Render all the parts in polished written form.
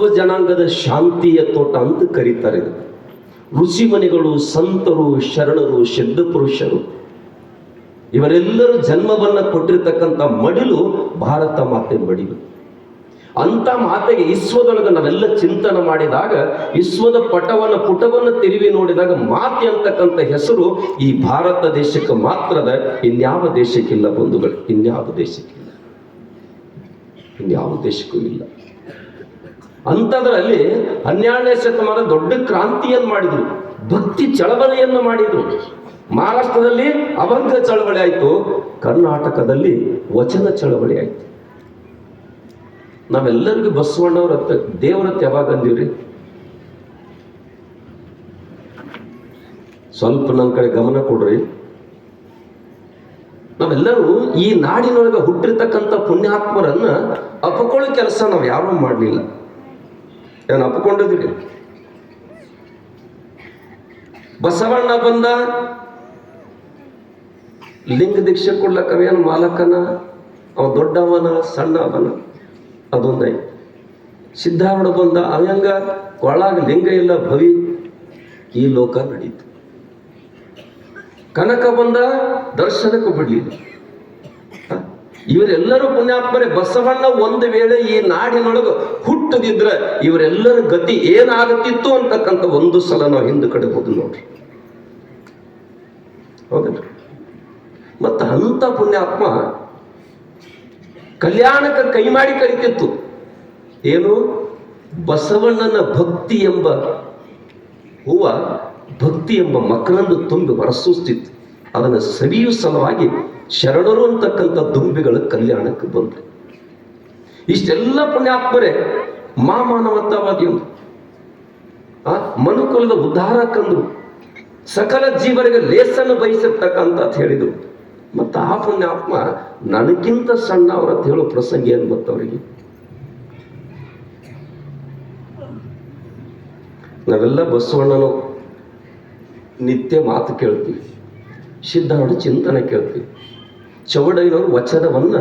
ಸರ್ವ ಜನಾಂಗದ ಶಾಂತಿಯ ತೋಟ ಅಂತ ಕರೀತಾರೆ. ಋಷಿಮನಿಗಳು, ಸಂತರು, ಶರಣರು, ಸಿದ್ಧ ಪುರುಷರು ಇವರೆಲ್ಲರೂ ಜನ್ಮವನ್ನ ಕೊಟ್ಟಿರ್ತಕ್ಕಂಥ ಮಡಿಲು ಭಾರತ ಮಾತೆ ಮಡಿಲು. ಅಂತ ಮಾತೆಗೆ ವಿಶ್ವದೊಳಗೆ ನಾವೆಲ್ಲ ಚಿಂತನೆ ಮಾಡಿದಾಗ, ವಿಶ್ವದ ಪುಟವನ್ನು ತಿರುವಿ ನೋಡಿದಾಗ ಮಾತೆ ಅಂತಕ್ಕಂಥ ಹೆಸರು ಈ ಭಾರತ ದೇಶಕ್ಕೆ ಮಾತ್ರದ, ಇನ್ಯಾವ ದೇಶಕ್ಕಿಲ್ಲ ಬಂಧುಗಳು, ಇನ್ಯಾವ ದೇಶಕ್ಕಿಲ್ಲ, ಇನ್ಯಾವ ದೇಶಕ್ಕೂ ಇಲ್ಲ. ಅಂಥದ್ರಲ್ಲಿ 12ನೇ ಶತಮಾನ ದೊಡ್ಡ ಕ್ರಾಂತಿಯನ್ನು ಮಾಡಿದ್ರು, ಭಕ್ತಿ ಚಳವಳಿಯನ್ನು ಮಾಡಿದ್ರು. ಮಹಾರಾಷ್ಟ್ರದಲ್ಲಿ ಅಭಂಗ ಚಳವಳಿ ಆಯಿತು, ಕರ್ನಾಟಕದಲ್ಲಿ ವಚನ ಚಳವಳಿ ಆಯಿತು. ನಾವೆಲ್ಲರಿಗೂ ಬಸವಣ್ಣವ್ರ ದೇವರತ್ತ ಯಾವಾಗ ಅಂದಿವ್ರಿ? ಸ್ವಲ್ಪ ನನ್ನ ಕಡೆ ಗಮನ ಕೊಡ್ರಿ. ನಾವೆಲ್ಲರೂ ಈ ನಾಡಿನೊಳಗೆ ಹುಟ್ಟಿರ್ತಕ್ಕಂಥ ಪುಣ್ಯಾತ್ಮರನ್ನ ಅಪಕೊಳ್ಳೋ ಕೆಲಸ ನಾವು ಯಾರೂ ಮಾಡಲಿಲ್ಲ. ಏನು ಅಪ್ಕೊಂಡಿದ್ರಿ? ಬಸವಣ್ಣ ಬಂದ, ಲಿಂಗ ದೀಕ್ಷೆ ಕೊಡ್ಲಕ್ಕವೇನು ಮಾಲಕನ, ಅವ ದೊಡ್ಡವನ ಸಣ್ಣವನ, ಅದೊಂದಾಯ್ತು. ಸಿದ್ಧಾರೂಢ ಬಂದ, ಅವಂಗ ಒಳಗ ಲಿಂಗ ಇಲ್ಲ ಭವಿ, ಈ ಲೋಕ ನಡೀತು. ಕನಕ ಬಂದ, ದರ್ಶನಕ್ಕೆ ಬಿಡ್ಲಿಲ್ಲ. ಇವರೆಲ್ಲರೂ ಪುಣ್ಯಾತ್ಮರೇ. ಬಸವಣ್ಣ ಒಂದು ವೇಳೆ ಈ ನಾಡಿನೊಳಗೆ ಹುಟ್ಟದಿದ್ರೆ ಇವರೆಲ್ಲರ ಗತಿ ಏನಾಗುತ್ತಿತ್ತು ಅಂತಕ್ಕಂಥ ಒಂದು ಸಲ ನಾವು ಹಿಂದೆ ಕಡೆ ಹೋದ್ ನೋಡ್ರಿ. ಹೌದಲ್ರಿ? ಮತ್ತ ಅಂತ ಪುಣ್ಯಾತ್ಮ ಕಲ್ಯಾಣಕ್ಕೆ ಕೈ ಮಾಡಿ ಕರಿತಿತ್ತು. ಏನು? ಬಸವಣ್ಣನ ಭಕ್ತಿ ಎಂಬ ಹೂವ, ಭಕ್ತಿ ಎಂಬ ಮಕರಂದು ತುಂಬಿ ಹೊರಸೂಸ್ತಿತ್ತು. ಅದನ್ನು ಸವಿಯು ಸಲುವಾಗಿ ಶರಣರು ಅಂತಕ್ಕಂಥ ದುಂಬಿಗಳ ಕಲ್ಯಾಣಕ್ಕೆ ಬಂದರು. ಇಷ್ಟೆಲ್ಲ ಪುಣ್ಯಾತ್ಮರೇ ಮಾನವತಾವಾದಿಯೊಂದು, ಮನುಕುಲದ ಉದ್ಧಾರಕ್ಕಂದ್ರು, ಸಕಲ ಜೀವರಿಗೆ ಲೇಸನ್ನು ಬಯಸಿರ್ತಕ್ಕಂಥ ಹೇಳಿದರು. ಮತ್ತು ಆ ಪುಣ್ಯಾತ್ಮ ನನಗಿಂತ ಸಣ್ಣ ಅವರದ್ದು ಹೇಳೋ ಪ್ರಸಂಗ ಏನು ಗೊತ್ತವರಿಗೆ? ನಾವೆಲ್ಲ ಬಸವಣ್ಣನ ನಿತ್ಯ ಮಾತು ಕೇಳ್ತೀವಿ, ಸಿದ್ಧಾರೂಢ ಚಿಂತನೆ ಕೇಳ್ತೀವಿ, ಚೌಡಯ್ಯನವರು ವಚನವನ್ನ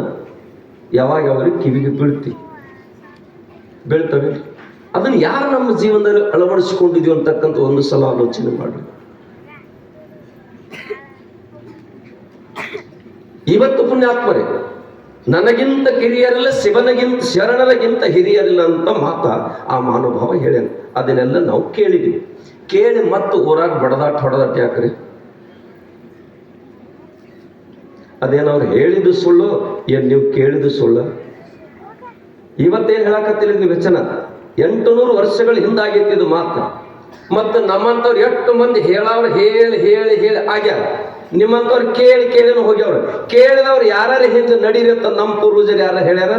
ಯಾವಾಗ ಅವ್ರಿಗೆ ಕಿವಿಗೆ ಬೀಳ್ತವೆ. ಅದನ್ನು ಯಾರು ನಮ್ಮ ಜೀವನದಲ್ಲಿ ಅಳವಡಿಸಿಕೊಂಡಿದೀವಿ ಅಂತಕ್ಕಂಥ ಒಂದು ಸಲ ಆಲೋಚನೆ ಮಾಡಿ. ಇವತ್ತು ಪುಣ್ಯಾತ್ಮರೇ, ನನಗಿಂತ ಕಿರಿಯರಿಲ್ಲ, ಶಿವನಿಗಿಂತ ಶರಣರಿಗಿಂತ ಹಿರಿಯರಿಲ್ಲ ಅಂತ ಮಾತ ಆ ಮಹಾನುಭಾವ ಹೇಳ್ಯಾನ. ಅದನ್ನೆಲ್ಲ ನಾವು ಕೇಳಿದ್ವಿ. ಕೇಳಿ ಮತ್ತು ಊರಾಗ ಹೊಡೆದಾಟ ಯಾಕ್ರಿ? ಅದೇನವ್ರು ಹೇಳಿದ್ದು ಸುಳ್ಳು, ಏನ್ ನೀವು ಕೇಳಿದ್ದು ಸುಳ್ಳು? ಇವತ್ತೇನು ಹೇಳಕತ್ತಿಲ್ಲ ನೀವು ವಚನ? 800 ವರ್ಷಗಳ ಹಿಂದಾಗಿತ್ತಿದ್ದು ಮಾತು. ಮತ್ತು ನಮ್ಮಂಥವ್ರು ಎಷ್ಟು ಮಂದಿ ಹೇಳವ್ರು ಹೇಳಿ ಹೇಳಿ ಹೇಳಿ ಆಗ್ಯಾರ. ನಿಮ್ಮಂಥವ್ರು ಕೇಳಿ ಕೇಳಿನೂ ಹೋಗ್ಯವ್ರು. ಕೇಳಿದವ್ರು ಯಾರು ಹಿಂದೆ ನಡೀರತ್ತ ನಮ್ಮ ಪೂರ್ವಜರು ಯಾರು ಹೇಳ್ಯಾರ?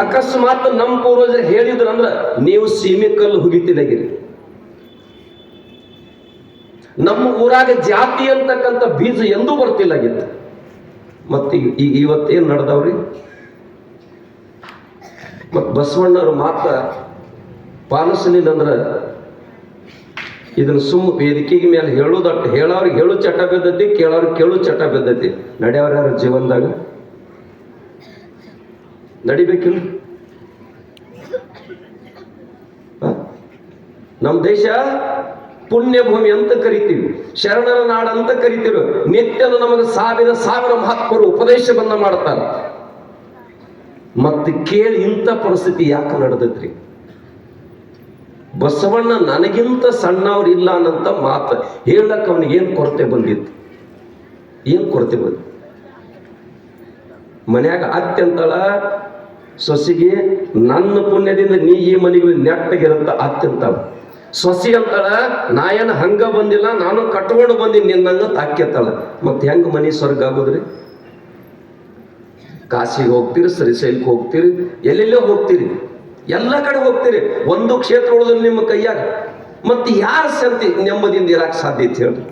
ಅಕಸ್ಮಾತ್ ನಮ್ಮ ಪೂರ್ವಜರು ಹೇಳಿದ್ರು ಅಂದ್ರೆ ನೀವು ಸೀಮೆ ಕಲ್ಲು ಹುಗಿತಿಲಾಗಿರಿ. ನಮ್ಮ ಊರಾಗ ಜಾತಿ ಅಂತಕ್ಕಂಥ ಬೀಜ ಎಂದೂ ಬರ್ತಿಲ್ಲಾಗಿತ್ತು. ಮತ್ತೆ ಇವತ್ತೇನು ನಡೆದವ್ರಿ? ಮತ್ ಬಸವಣ್ಣವ್ರ ಮಾತ ಪಾಲಿಸಲಿಲ್ಲ ಅಂದ್ರೆ ಇದನ್ನ ಸುಮ್ಮ ವೇದಿಕೆಗೆ ಮೇಲೆ ಹೇಳೋದಟ್ಟು, ಹೇಳೋರಿಗೆ ಹೇಳು ಚಟ ಬಿದ್ದತಿ, ಕೇಳೋರಿಗೆ ಕೇಳು ಚಟ ಬಿದ್ದತಿ. ನಡೆಯವ್ರ ಯಾರ ಜೀವನದಾಗ? ನಡಿಬೇಕಿಲ್ಲ? ನಮ್ಮ ದೇಶ ಪುಣ್ಯಭೂಮಿ ಅಂತ ಕರಿತೀವಿ, ಶರಣರ ನಾಡು ಅಂತ ಕರಿತೀವಿ. ನಿತ್ಯದ ನಮಗೆ ಸಾವಿರ ಮಹಾತ್ಮರು ಉಪದೇಶವನ್ನ ಮಾಡ್ತಾರೆ. ಮತ್ತೆ ಕೇಳಿ ಇಂಥ ಪರಿಸ್ಥಿತಿ ಯಾಕೆ ನಡೆದೈತ್ರಿ? ಬಸವಣ್ಣ ನನಗಿಂತ ಸಣ್ಣವ್ರು ಇಲ್ಲ ಅನ್ನಂತ ಮಾತು ಹೇಳಕ್ ಅವನಿಗೆ ಏನ್ ಕೊರತೆ ಬಂದಿತ್ತು? ಏನ್ ಕೊರತೆ ಬಂದಿತ್ತು? ಮನ್ಯಾಗ ಅತ್ಯಂತಳ ಸೊಸಿಗೆ ನನ್ನ ಪುಣ್ಯದಿಂದ ನೀ ಈ ಮನೆಗೆ ನೆಟ್ಟಗಿರಂತ ಅತ್ಯಂತಳ ಸೊಸಿ ಅಂತಾಳ, ನಾಯನ ಹಂಗ ಬಂದಿಲ್ಲ, ನಾನು ಕಟ್ಕೊಂಡು ಬಂದಿನಿ ನಿನ್ನಂಗ ತಾಕ್ಯತ್ತಾಳ. ಮತ್ತೆ ಹೆಂಗ ಮನಿ ಸ್ವರ್ಗ ಆಗೋದ್ರಿ? ಕಾಶಿಗೆ ಹೋಗ್ತೀರಿ, ಶ್ರೀಶೈಲಕ್ಕೆ ಹೋಗ್ತೀರಿ, ಎಲ್ಲೆಲ್ಲೋ ಹೋಗ್ತೀರಿ, ಎಲ್ಲ ಕಡೆ ಹೋಗ್ತೀರಿ, ಒಂದು ಕ್ಷೇತ್ರ ಉಳಿದ್ರೆ ನಿಮ್ಮ ಕೈಯಾಗ. ಮತ್ತೆ ಯಾರ ಸಂತಿ ನೆಮ್ಮದಿಯಿಂದ ಇರಾಕ್ ಸಾಧ್ಯ ಐತಿ ಹೇಳ್ರಿ?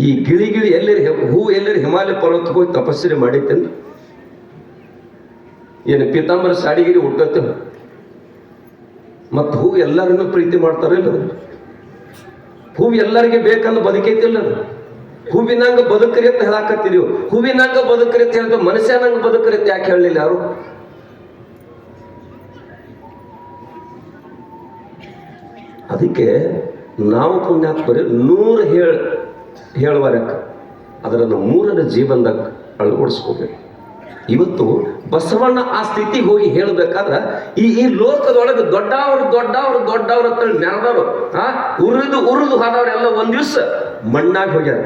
ಈ ಗಿಳಿ ಎಲ್ಲರಿ ಹೂ ಎಲ್ಲರಿ ಹಿಮಾಲಯ ಪರ್ವತಕ್ಕೆ ಹೋಗಿ ತಪಸ್ಸರಿ ಮಾಡೈತೇನ್ರಿ? ಏನು ಪೀತಾಂಬರ ಸಾಡಿಗಿರಿ ಹುಟ್ಟತ್ತೆ? ಮತ್ತು ಹೂ ಎಲ್ಲರನ್ನು ಪ್ರೀತಿ ಮಾಡ್ತಾರಿಲ್ಲ? ಹೂ ಎಲ್ಲರಿಗೆ ಬೇಕಂದು ಬದುಕೈತಿಲ್ಲ? ಹೂವಿನಂಗ ಬದುಕ್ರಿ ಅಂತ ಹೇಳಾಕತ್ತೀರಿ. ಹೂವಿನಂಗ ಬದುಕ್ರಿ ಅಂತ ಹೇಳಿದ್ರೆ ಮನುಷ್ಯನಂಗ ಬದುಕ್ರಿ ಅಂತ ಯಾಕೆ ಹೇಳಲಿಲ್ಲ ಯಾರು? ಅದಕ್ಕೆ ನಾವು ಪುಣ್ಯಾತ್ಮರಿ 100 ಹೇಳುವರಕ್ಕ ಅದರನ್ನು 3ರ ಜೀವನದಾಗ ಅಳವಡಿಸ್ಕೋಬೇಕು. ಇವತ್ತು ಬಸವಣ್ಣ ಆ ಸ್ಥಿತಿಗೆ ಹೋಗಿ ಹೇಳಬೇಕಾದ್ರೆ ಈ ಲೋಕದೊಳಗೆ ದೊಡ್ಡವ್ರು ಅಂತೇಳಿ ನೆರೆದವರು ಉರಿದು ಹೋದವ್ರೆಲ್ಲ ಒಂದ್ ದಿವ್ಸ ಮಣ್ಣಾಗಿ ಹೋಗ್ಯಾರ.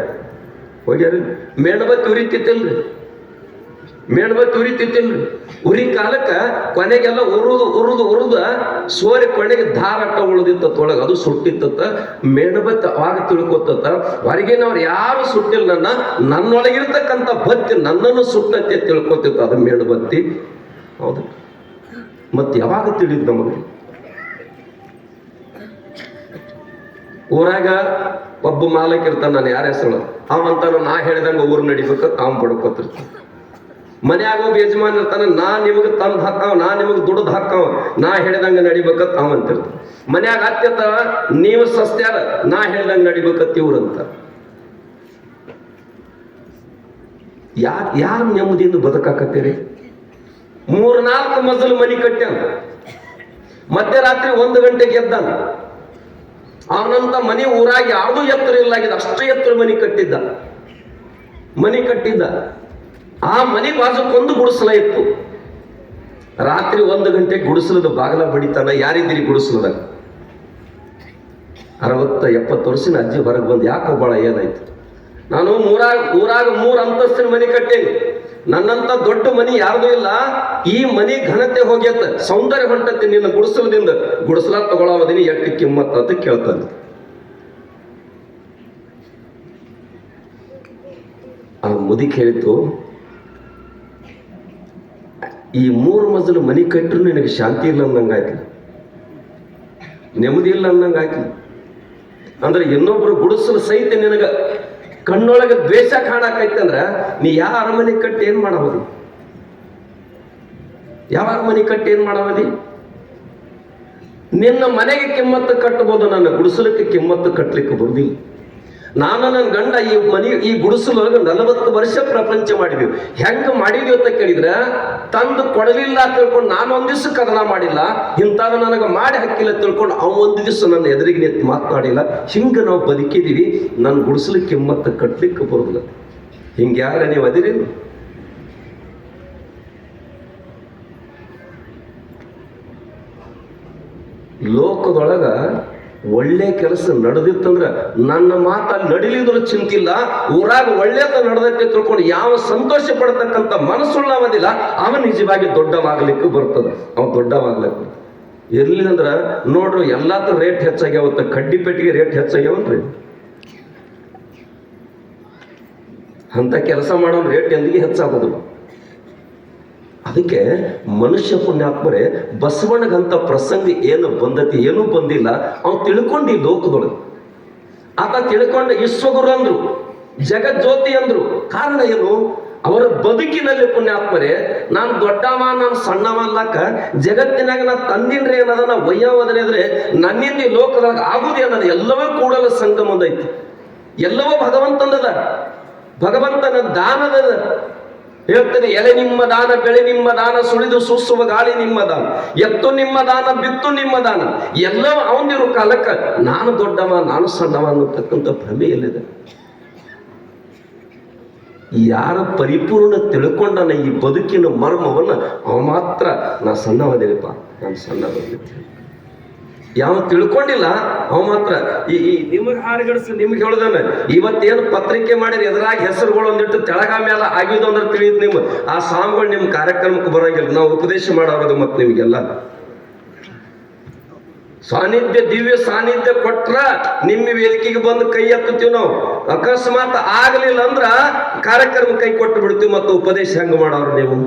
ಮೇಣಬತ್ತಿ ಉರಿತಿತ್ತಿಲ್ರಿ. ಉರಿ ಕಾಲಕ್ಕ ಕೊನೆಗೆಲ್ಲ ಉರುದು ಸೋರಿ ಕೊನೆಗೆ ಧಾರಟ್ಟ ಉಳಿದಿತ್ತ ಒಳಗೆ ಅದು ಸುಟ್ಟಿತ್ತ. ಮೇಣಬತ್ತಿ ಅವಾಗ ತಿಳ್ಕೊತ್ತ ಹೊರಗಿನವ್ರು ಯಾರು ಸುಟ್ಟಿಲ್ಲ, ನನ್ನೊಳಗಿರ್ತಕ್ಕಂಥ ಬತ್ತಿ ನನ್ನನ್ನು ಸುಟ್ಟಂತೆ ತಿಳ್ಕೊತಿತ್ತು ಅದು ಮೇಣಬತ್ತಿ. ಹೌದು, ಮತ್ತೆ ಯಾವಾಗ ತಿಳಿದ್ ನಮಗೆ? ಊರಾಗ ಒಬ್ಬ ಮಾಲಕ್ ಇರ್ತಾನ, ನಾನು ಯಾರ ಹೆಸರು ಅವಂತಾನ, ನಾ ಹೇಳಿದಂಗ ಊರು ನಡಿಬೇಕು ತಾವು ಬಡ್ಕೊತಿರ್ತಾನ. ಮನ್ಯಾಗ ಒಬ್ಬ ಯಜಮಾನ್ ಇರ್ತಾನ, ನಾ ನಿಮಗೆ ತಂದು ಹಾಕಾವ, ನಾ ನಿಮಗೆ ದುಡ್ದು ಹಾಕಾವ, ನಾ ಹೇಳಿದಂಗ ನಡಿಬೇಕತ್ ಅವ ಅಂತಿರ್ತಾನ. ಮನ್ಯಾಗ ಅತ್ಯತಾವ, ನೀವು ಸಸ್ತ್ಯಾರ, ನಾ ಹೇಳಿದಂಗ ನಡಿಬೇಕತ್ ಇವ್ರಂತ. ಯಾರು ನೆಮ್ಮದಿಯಿಂದ ಬದುಕಾಕತ್ತೀರಿ? 3-4 ಮಜಲು ಮನಿ ಕಟ್ಟ್ಯಾನ, ಮಧ್ಯರಾತ್ರಿ 1 ಗಂಟೆಗೆ ಎದ್ದಾನ. ಅವನಂತ ಮನಿ ಊರಾಗಿ ಯಾವುದೂ ಎತ್ತರ ಇಲ್ಲಾಗಿದೆ, ಅಷ್ಟೇ ಎತ್ತರ ಮನಿ ಕಟ್ಟಿದ್ದ. ಆ ಮನೆ ಬಾಜುಕೊಂದು ಗುಡಿಸಲ ಇತ್ತು. ರಾತ್ರಿ 1 ಗಂಟೆಗೆ ಗುಡಿಸಲದ ಬಾಗಲ ಬಡಿತಾನ. ಯಾರಿದ್ದೀರಿ ಗುಡಿಸಲದಾಗ? 60-70 ವರ್ಷದ ಅಜ್ಜಿ ಹೊರಗೆ ಬಂದು, ಯಾಕೋ ಬಾಳ ಏನಾಯ್ತು? ನಾನು ಊರಾಗ 3 ಅಂತಸ್ತಿನ ಮನೆ ಕಟ್ಟೇನಿ, ನನ್ನಂತ ದೊಡ್ಡ ಮನಿ ಯಾರ್ದು ಇಲ್ಲ. ಈ ಮನಿ ಘನತೆ ಹೋಗ್ಯತ್ತ, ಸೌಂದರ್ಯ ಹೊಂಟತ್ತೆ ನಿನ್ನ ಗುಡಿಸಲದಿಂದ. ಗುಡಿಸಲ ತಗೊಳ್ಳೋದಿನಿ, ಎಷ್ಟು ಕಿಮ್ಮತ್ ಅಂತ ಕೇಳ್ತಾನೆ. ಆ ಮುದಿಕ್ ಹೇಳಿತು, ಈ 3 ಮಜಲು ಮನಿ ಕಟ್ಟರು ನಿನಗೆ ಶಾಂತಿ ಇಲ್ಲ ಅನ್ನಂಗಾಯ್ತು, ನೆಮ್ಮದಿ ಇಲ್ಲ ಅನ್ನಂಗಾಯ್ತು. ಅಂದ್ರೆ ಇನ್ನೊಬ್ರು ಗುಡಿಸಲು ಸಹಿತ ನಿನಗ ಕಣ್ಣೊಳಗೆ ದ್ವೇಷ ಕಾಣಕೈತಂದ್ರ ನೀ ಯಾವ ಅರಮನೆ ಕಟ್ಟಿ ಏನ್ ಮಾಡವದಿ? ಯಾವ ಅರಮನೆ ಕಟ್ಟಿ ಏನ್ ಮಾಡವದಿ? ನಿನ್ನ ಮನೆಗೆ ಕಿಮ್ಮತ್ತು ಕಟ್ಟಬಹುದು, ನನ್ನ ಗುಡಿಸಲಕ್ಕೆ ಕಿಮ್ಮತ್ತು ಕಟ್ಟಲಿಕ್ಕೆ ಬರುದಿಲ್ಲ. ನಾನು ನನ್ನ ಗಂಡ ಈ ಗುಡಿಸಲೊಳಗೆ 40 ವರ್ಷ ಪ್ರಪಂಚ ಮಾಡಿದ್ವಿ. ಹೆಂಗ ಮಾಡಿದ್ವಿ ಅಂತ ಕೇಳಿದ್ರೆ, ತಂದು ಕೊಡಲಿಲ್ಲ ತಿಳ್ಕೊಂಡು ನಾನು 1 ದಿವಸ ಕದನ ಮಾಡಿಲ್ಲ, ಇಂಥದ್ದು ನನಗೆ ಮಾಡಿ ಹಾಕಿಲ್ಲ ತಿಳ್ಕೊಂಡು ಅವ 1 ದಿವಸ ನನ್ನ ಎದುರಿಗೆ ಮಾತನಾಡಿಲ್ಲ. ಹಿಂಗ ನಾವು ಬದುಕಿದೀವಿ. ನನ್ನ ಗುಡಿಸಲಿಕ್ಕೆ ಕಿಮ್ಮತ್ತು ಕಟ್ಟಲಿಕ್ಕೆ ಬರುದಿಲ್ಲ. ಹಿಂಗ್ಯಾರ ನೀವು ಅದಿರಿ? ಲೋಕದೊಳಗ ಒಳ್ಳೆ ಕೆಲಸ ನಡೆದಿತ್ತಂದ್ರ ನನ್ನ ಮಾತಲ್ಲಿ ನಡಿಲಿದ್ರು ಚಿಂತಿಲ್ಲ. ಊರಾಗ ಒಳ್ಳೇದ ನಡೆದೈತೆ ತಿಳ್ಕೊಂಡು ಯಾವ ಸಂತೋಷ ಪಡ್ತಕ್ಕಂಥ ಮನಸ್ಸುಳ್ಳವದಿಲ್ಲ, ಅವ ನಿಜವಾಗಿ ದೊಡ್ಡವಾಗ್ಲಿಕ್ಕೆ ಬರ್ತದ. ಅವ ದೊಡ್ಡವಾಗ್ಲಿಕ್ಕೆ ಇರ್ಲಿಲ್ಲ ಅಂದ್ರ ನೋಡ್ರಿ, ಎಲ್ಲಾತ್ರ ರೇಟ್ ಹೆಚ್ಚಾಗ್ಯಾವತ್ತ. ಕಡ್ಡಿ ಪೆಟ್ಟಿಗೆ ರೇಟ್ ಹೆಚ್ಚಾಗ್ಯಾವನ್ರಿ. ಅಂತ ಕೆಲಸ ಮಾಡೋನ್ ರೇಟ್ ಎಂದಿಗೆ ಹೆಚ್ಚಾಗೋದಿಲ್ಲ. ಅದಕ್ಕೆ ಮನುಷ್ಯ ಪುಣ್ಯಾತ್ಮರೇ, ಬಸವಣ್ಣಗಂತ ಪ್ರಸಂಗ ಏನು ಬಂದತಿ, ಏನೂ ಬಂದಿಲ್ಲ. ಅವ್ನು ತಿಳ್ಕೊಂಡು ಈ ಲೋಕದೊಳಗೆ ಆತ ತಿಳ್ಕೊಂಡು ವಿಶ್ವಗುರು ಅಂದ್ರು, ಜಗಜ್ಯೋತಿ ಅಂದ್ರು. ಕಾರಣ ಏನು? ಅವರ ಬದುಕಿನಲ್ಲಿ ಪುಣ್ಯಾತ್ಮರೇ, ನಾನು ದೊಡ್ಡವ, ನಾನು ಸಣ್ಣವ ಅಲ್ಲಕ್ಕ, ಜಗತ್ತಿನಾಗ ನಾನು ತಂದಿನ್ರಿ ಅನ್ನೋದ, ನಾ ವಯ್ಯವದನೆದ್ರೆ ನನ್ನಿಂದ ಈ ಲೋಕದೊಳಗೆ ಆಗುದೇ ಅನ್ನೋದು ಎಲ್ಲವೂ ಕೂಡಲ ಸಂಗಮದ ಐತಿ. ಎಲ್ಲವೂ ಭಗವಂತನದ, ಭಗವಂತನ ದಾನದ. ಹೇಳ್ತೇನೆ, ಎಲೆ ನಿಮ್ಮ ದಾನ, ಬೆಳೆ ನಿಮ್ಮ ದಾನ, ಸುಳಿದು ಸೂಸುವ ಗಾಳಿ ನಿಮ್ಮ ದಾನ, ಎತ್ತು ನಿಮ್ಮ ದಾನ, ಬಿತ್ತು ನಿಮ್ಮ ದಾನ. ಎಲ್ಲವೂ ಅವನಿರೋ ಕಾಲಕ್ಕ ನಾನು ದೊಡ್ಡವ, ನಾನು ಸಣ್ಣವ ಅನ್ನತಕ್ಕಂಥ ಭ್ರಮೆ ಎಲ್ಲಿದೆ? ಯಾರ ಪರಿಪೂರ್ಣ ತಿಳ್ಕೊಂಡನ ಈ ಬದುಕಿನ ಮರ್ಮವನ್ನ, ಅವ ಮಾತ್ರ ನಾ ಸಣ್ಣವದೇನಪ್ಪ, ನಾನು ಸಣ್ಣವದಿದ್ದೆ. ಯಾವ ತಿಳ್ಕೊಂಡಿಲ್ಲ ಅವ ಮಾತ್ರ ಈ ನಿಮಗೆ ಹಾರಿಗಡಿಸಿ ನಿಮ್ಗೆ ಹೇಳುದಾನೆ. ಇವತ್ತೇನು ಪತ್ರಿಕೆ ಮಾಡಿರಿ, ಎದುರಾಗಿ ಹೆಸರುಗಳು ಒಂದಿಟ್ಟು ತೆಳಗ ಮೇಲೆ ಆಗಿದ್ದು ಅಂದ್ರೆ ತಿಳಿಯುದು. ನಿಮ್ಮ ಆ ಸ್ವಾಮಿಗಳು ನಿಮ್ಮ ಕಾರ್ಯಕ್ರಮಕ್ಕೆ ಬರಂಗಿಲ್ಲ, ನಾವು ಉಪದೇಶ ಮಾಡೋದು. ಮತ್ತೆ ನಿಮ್ಗೆಲ್ಲ ಸಾನ್ನಿಧ್ಯ, ದಿವ್ಯ ಸಾನ್ನಿಧ್ಯ ಕೊಟ್ರ ನಿಮ್ಮ ವೇದಿಕೆಗೆ ಬಂದು ಕೈ ಎತ್ತುತ್ತೀವಿ ನಾವು. ಅಕಸ್ಮಾತ್ ಆಗಲಿಲ್ಲ ಅಂದ್ರ ಕಾರ್ಯಕ್ರಮ ಕೈ ಕೊಟ್ಟು ಬಿಡ್ತೀವಿ. ಮತ್ತು ಉಪದೇಶ ಹೆಂಗ ಮಾಡೋರು ನೀವು?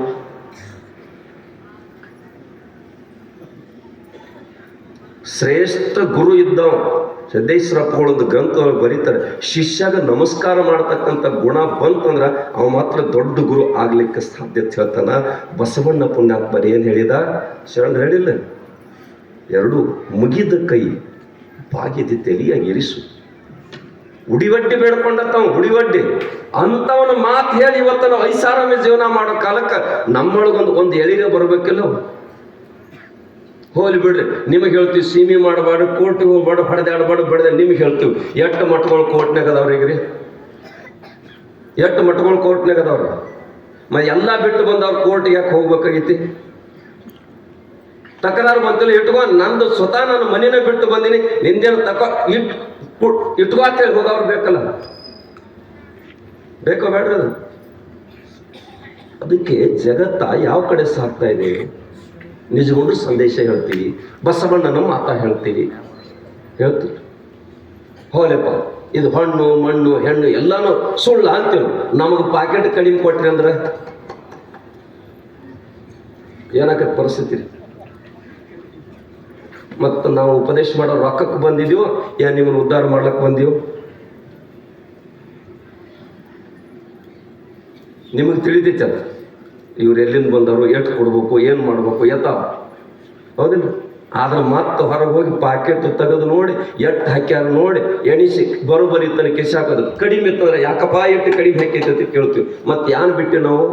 ಶ್ರೇಷ್ಠ ಗುರು ಇದ್ದವ ಸಿದ್ದೇಶ್ವರಪ್ಪಗಳೊಂದು ಗ್ರಂಥ ಬರೀತಾರೆ, ಶಿಷ್ಯಾಗ ನಮಸ್ಕಾರ ಮಾಡತಕ್ಕಂಥ ಗುಣ ಬಂತಂದ್ರ ಅವ ಮಾತ್ರ ದೊಡ್ಡ ಗುರು ಆಗ್ಲಿಕ್ಕೆ ಸಾಧ್ಯತೆ ಹೇಳ್ತಾನ. ಬಸವಣ್ಣ ಪುಣ್ಯಾತ್ಮರ ಏನ್ ಹೇಳಿದ? ಶರಣ ಹೇಳಿಲ್ಲ, 2 ಮುಗಿದ ಕೈ ಬಾಗಿದ ತಲೆಯಾಗಿ ಇರಿಸು. ಉಡಿವಡ್ಡಿ ಬೇಡ್ಕೊಂಡತ್ತವ, ಉಡಿವಡ್ಡಿ ಅಂತವನ ಮಾತು ಹೇಳಿ ಇವತ್ತು ನಾವು ಐಷಾರಾಮಿ ಜೀವನ ಮಾಡೋ ಕಾಲಕ್ಕೆ ನಮ್ಮೊಳಗೊಂದು ಎಳಿಗೆ ಬರ್ಬೇಕಿಲ್ಲ. ಹೋಲಿ ಬಿಡ್ರಿ, ನಿಮಗೆ ಹೇಳ್ತೀವಿ ಸೀಮೆ ಮಾಡಬಾರ್ದು, ಕೋರ್ಟಿಗೆ ಹೋಗ್ಬಾರ್ದು, ಹೊಡೆದಾಡಬಾರ್ದು, ಬೆಳೆದ ನಿಮ್ಗೆ ಹೇಳ್ತೀವಿ. ಎಷ್ಟು ಮಠಗಳು ಕೋರ್ಟ್ನಾಗ ಅದಾವ್ರೀಗ್ರಿ, ಎಷ್ಟು ಮಠಗಳು ಕೋರ್ಟ್ನಾಗ ಅದಾವ್ರಿ. ಎಲ್ಲ ಬಿಟ್ಟು ಬಂದವ್ರು ಕೋರ್ಟ್ಗೆ ಯಾಕೆ ಹೋಗ್ಬೇಕಾಗೈತಿ? ತಕರಾರು ಬಂತಿಲ್ಲ, ಇಟ್ಕೊ, ನಂದು ಸ್ವತಃ ನಾನು ಮನೇನ ಬಿಟ್ಟು ಬಂದೀನಿ, ನಿಂದೇನು ಇಟ್ಕೋ ಅಂತ ಹೇಳಿ ಹೋದವ್ರು ಬೇಕಲ್ಲ, ಬೇಕೋ ಬೇಡ್ರಿ ಅದು. ಅದಕ್ಕೆ ಜಗತ್ತ ಯಾವ ಕಡೆ ಸಾಗ್ತಾ ಇದೆ? ನಿಜಗೊಂಡ್ರು ಸಂದೇಶ ಹೇಳ್ತೀವಿ, ಬಸವಣ್ಣನ ಮಾತಾ ಹೇಳ್ತೀವಿ, ಹೋಲೆಪ್ಪ ಇದು ಹಣ್ಣು ಮಣ್ಣು ಹೆಣ್ಣು ಎಲ್ಲಾನು ಸುಳ್ಳು ಅಂತೀವಿ. ನಮಗೆ ಪಾಕೆಟ್ ಕಡಿಮೆ ಕೊಟ್ರಿ ಅಂದ್ರೆ ಏನಾಗತ್ತೆ ಪರಿಸ್ಥಿತಿ? ಮತ್ತು ನಾವು ಉಪದೇಶ ಮಾಡೋ ರೊಕ್ಕಕ್ಕೆ ಬಂದಿದ್ದೀವೋ ಏನ್ ನಿಮ್ಮನ್ನು ಉದ್ಧಾರ ಮಾಡ್ಲಕ್ಕೆ ಬಂದೀವೋ? ನಿಮಗೆ ತಿಳಿದೈತಲ್ಲ ಇವ್ರು ಎಲ್ಲಿಂದ ಬಂದವರು, ಎಷ್ಟು ಕೊಡ್ಬೇಕು, ಏನು ಮಾಡ್ಬೇಕು, ಹೌದಿಲ್ಲ? ಆದ್ರೆ ಮತ್ತೆ ಹೊರಗೆ ಹೋಗಿ ಪಾಕೆಟ್ ತೆಗೆದು ನೋಡಿ ಎಷ್ಟು ಹಾಕ್ಯಾರ ನೋಡಿ ಎಣಿಸಿ ಬರೋಬ್ಬರಿ ತನಕ ಕಿಸಿ ಹಾಕೋದು. ಕಡಿಮೆ ಇತ್ತಂದ್ರೆ ಯಾಕಪ್ಪ ಎಷ್ಟು ಕಡಿಮೆ ಹಾಕೈತೆ ಅಂತ ಕೇಳ್ತೀವಿ. ಮತ್ತೆ ಯಾನ್ ಬಿಟ್ಟು ನಾವು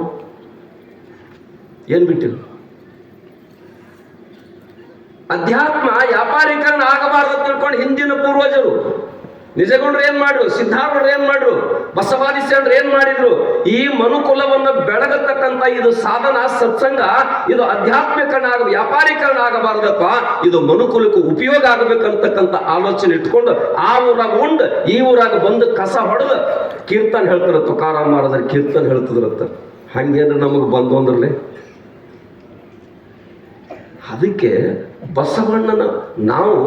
ಏನ್ ಬಿಟ್ಟಿವಿ? ಅಧ್ಯಾತ್ಮ ವ್ಯಾಪಾರೀಕರಣ ಆಗಬಾರ್ದು ತಿಳ್ಕೊಂಡು ಹಿಂದಿನ ಪೂರ್ವಜರು ನಿಜಗೊಂಡ್ರು ಏನ್ ಮಾಡ್ರು, ಸಿದ್ಧಾರೂಢರು ಏನ್ ಮಾಡ್ರು, ಬಸವಾದಿಸ್ಯಂಡ್ರು ಏನ್ ಮಾಡಿದ್ರು? ಈ ಮನುಕುಲವನ್ನು ಬೆಳಗತಕ್ಕಂತ ಇದು ಸಾಧನ ಸತ್ಸಂಗ, ಇದು ಅಧ್ಯಾತ್ಮೀಕರಣ ವ್ಯಾಪಾರೀಕರಣ ಆಗಬಾರ್ದಪ್ಪ, ಇದು ಮನುಕುಲಕ್ಕೆ ಉಪಯೋಗ ಆಗಬೇಕಂತಕ್ಕಂಥ ಆಲೋಚನೆ ಇಟ್ಕೊಂಡು ಆ ಊರಾಗ ಉಂಡು ಈ ಊರಾಗ ಬಂದು ಕಸ ಹೊಡೆದು ಕೀರ್ತನ್ ಹೇಳ್ತಾರ. ತುಕಾರಾಮ್ ಮಹಾರಾಜರ ಕೀರ್ತನ್ ಹೇಳ್ತಿದ್ರತ್ತ. ಹಂಗೇನ್ರ ನಮಗೆ ಬಂದು ಅಂದ್ರಲ್ಲೇ. ಅದಕ್ಕೆ ಬಸವಣ್ಣನ ನಾವು